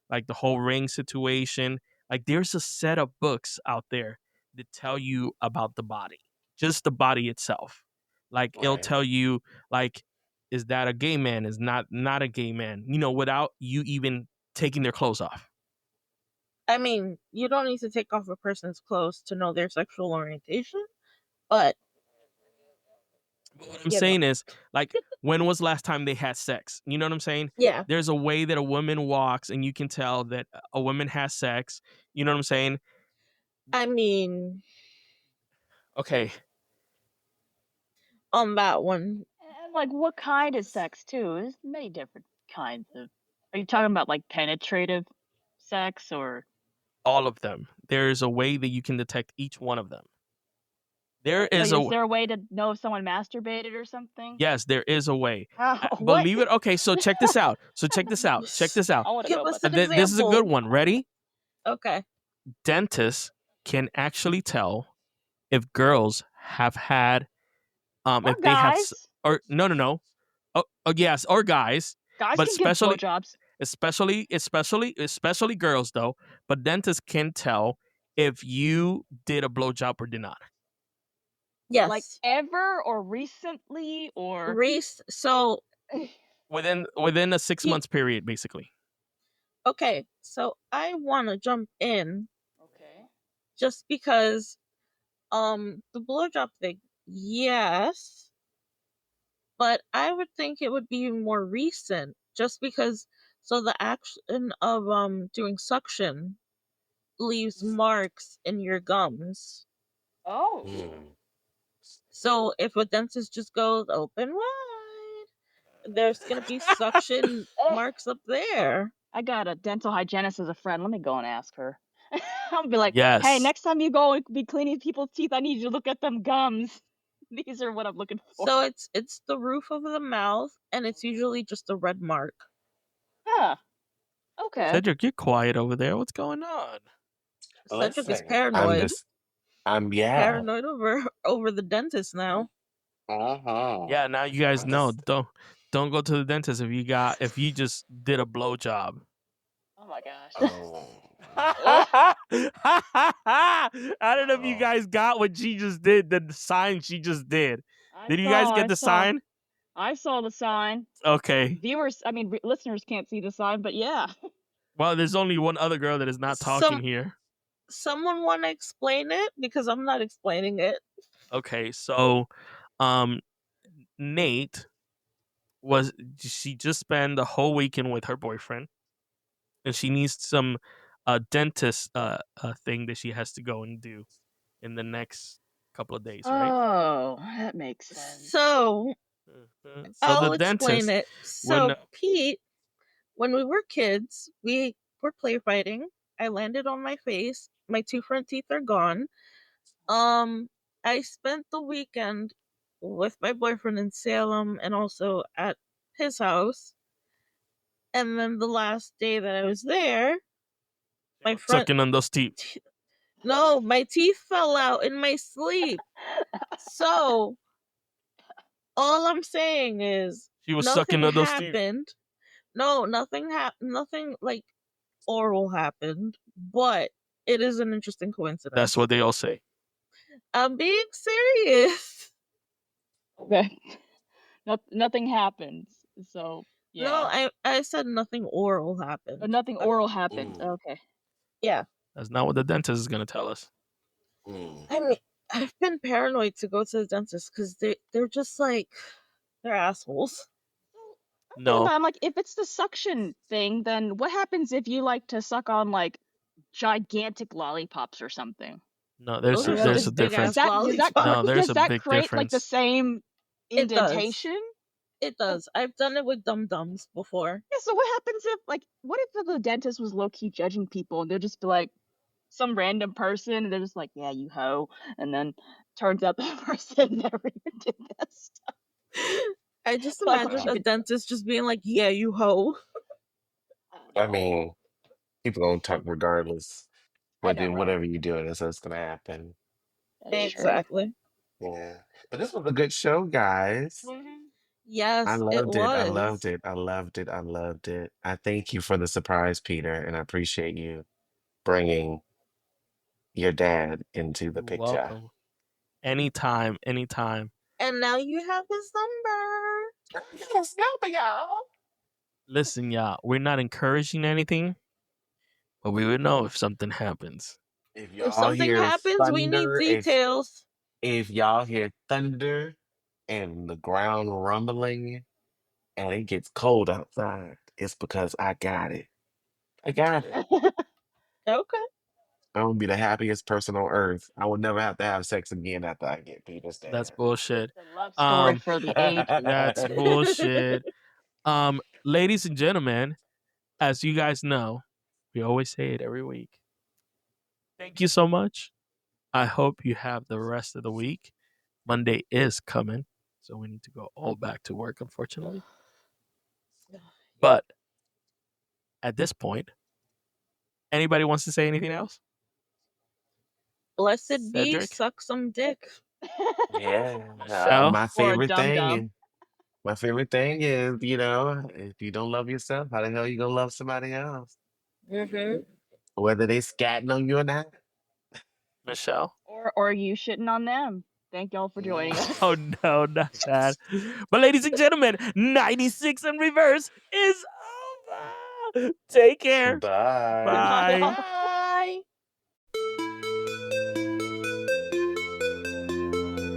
like the whole ring situation. Like there's a set of books out there that tell you about the body, just the body itself. Like it'll Right. tell you, like, is that a gay man? Is not a gay man? Without you even taking their clothes off. I mean, you don't need to take off a person's clothes to know their sexual orientation, but But what I'm you know, saying is, like, when was the last time they had sex? You know what I'm saying? yeah. There's a way that a woman walks, and you can tell that a woman has sex. You know what I'm saying? I mean, Okay. on that one, And like, what kind of sex too? There's many different kinds of. Are you talking about like penetrative sex or? All of them. There's a way that you can detect each one of them. There is Is a there a way to know if someone masturbated or something? Yes, there is a way. What? Believe it. Okay, so check this out. Check this out. I want to give know us about an that. This is a good example. one. Ready? Okay. Dentists can actually tell if girls have had Or if they have guys. or no. Oh yes, or guys. Guys But can give blowjobs. especially girls though. But dentists can tell if you did a blowjob or did not. Like Yes. ever or recently or. Reese, so Within a 6 he months period, basically. okay, so I want to jump in Okay. just because the blowjob thing, yes, but I would think it would be more recent just because, so the action of doing suction leaves marks in your gums. Oh. Mm. So if a dentist just goes open wide, there's going to be suction marks up there. I got a dental hygienist as a friend. Let me go and ask her. I'll be like, hey, Yes. next time you go and be cleaning people's teeth, I need you to look at them gums. These are what I'm looking for. So it's the roof of the mouth, and it's usually just a red mark. Huh. Okay. Cedric, you're quiet over there. What's going on? Cedric is Listen, I'm paranoid. just, yeah. Paranoid over the dentist now. Uh-huh. Yeah, now you guys I'm know. just, Don't go to the dentist if you just did a blowjob. Oh my gosh. oh, I don't know if you oh. guys got what she just did, the sign she just did. I Did you guys saw, get I the saw. sign? I saw the sign. Okay. Viewers, I mean, listeners can't see the sign, but yeah. Well, there's only one other girl that is not talking here. Someone want to explain it because I'm not explaining it. Okay, so Nate she just spent the whole weekend with her boyfriend, and she needs some dentist thing that she has to go and do in the next couple of days, right? Oh, that makes sense. So So I'll the explain dentist it. So Pete, when we were kids, we were play fighting. I landed on my face. My 2 front teeth are gone. I spent the weekend with my boyfriend in Salem and also at his house. And then the last day that I was there, my front sucking on those teeth. No, my teeth fell out in my sleep. So all I'm saying is She was sucking on those teeth. happened. No, nothing happened. Nothing like oral happened, but it is an interesting coincidence. That's what they all say. I'm being serious. Okay. Nothing happens. So yeah. No, I said nothing oral happened. Nothing oral happened. Okay. Yeah. That's not what the dentist is gonna tell us. I mean, I've been paranoid to go to the dentist because they're just like they're assholes. No, I'm like, if it's the suction thing, then what happens if you like to suck on like gigantic lollipops or something? no, there's Those are a just big difference. ass Does that, No, there's does a that big create like the difference. same It does. indentation? It does. I've done it with dum-dums before. Yeah, so what happens if like what if the dentist was low key judging people and they'll just be like some random person and they're just like, yeah, you hoe, and then turns out that person never even did that stuff. I just Like, imagine a dentist just being like, yeah, you hoe. I mean, people gonna talk regardless. I know, right? Whatever you're doing, that's what's gonna happen. That's true. Exactly. Yeah. But this was a good show, guys. Yes, I it loved it. I was. loved it. I loved it. I loved it. I thank you for the surprise, Peter, and I appreciate you bringing your dad into the You're picture. welcome. Anytime, anytime. And now you have his number. Yes, number, y'all. Listen, y'all, we're not encouraging anything, but we would know if something happens. If y'all If something hear happens, we need thunder, details. if y'all hear thunder and the ground rumbling and it gets cold outside, it's because I got it. I got it. Okay. I'm gonna be the happiest person on earth. I will never have to have sex again after I get Peter's dad. That's bullshit. The love story for the age. That's bullshit. Ladies and gentlemen, as you guys know, we always say it every week. Thank you so much. I hope you have the rest of the week. Monday is coming, so we need to go all back to work, unfortunately. But at this point, anybody wants to say anything else? Blessed be, Cedric? suck some dick. Yeah. Michelle? My Or a favorite dum-dum. thing. My favorite thing is, if you don't love yourself, how the hell you gonna love somebody else? Mm-hmm. Whether they scatting on you or not. Michelle? Or you shitting on them. Thank y'all for joining us. Oh no, not that. But ladies and gentlemen, 96 in reverse is over. Take care. Bye. Bye. Bye.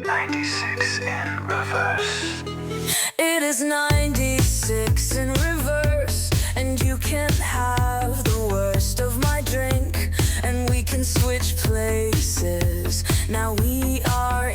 96 in reverse. It is 96 in reverse, and you can have the worst of my drink, and we can switch places. Now we are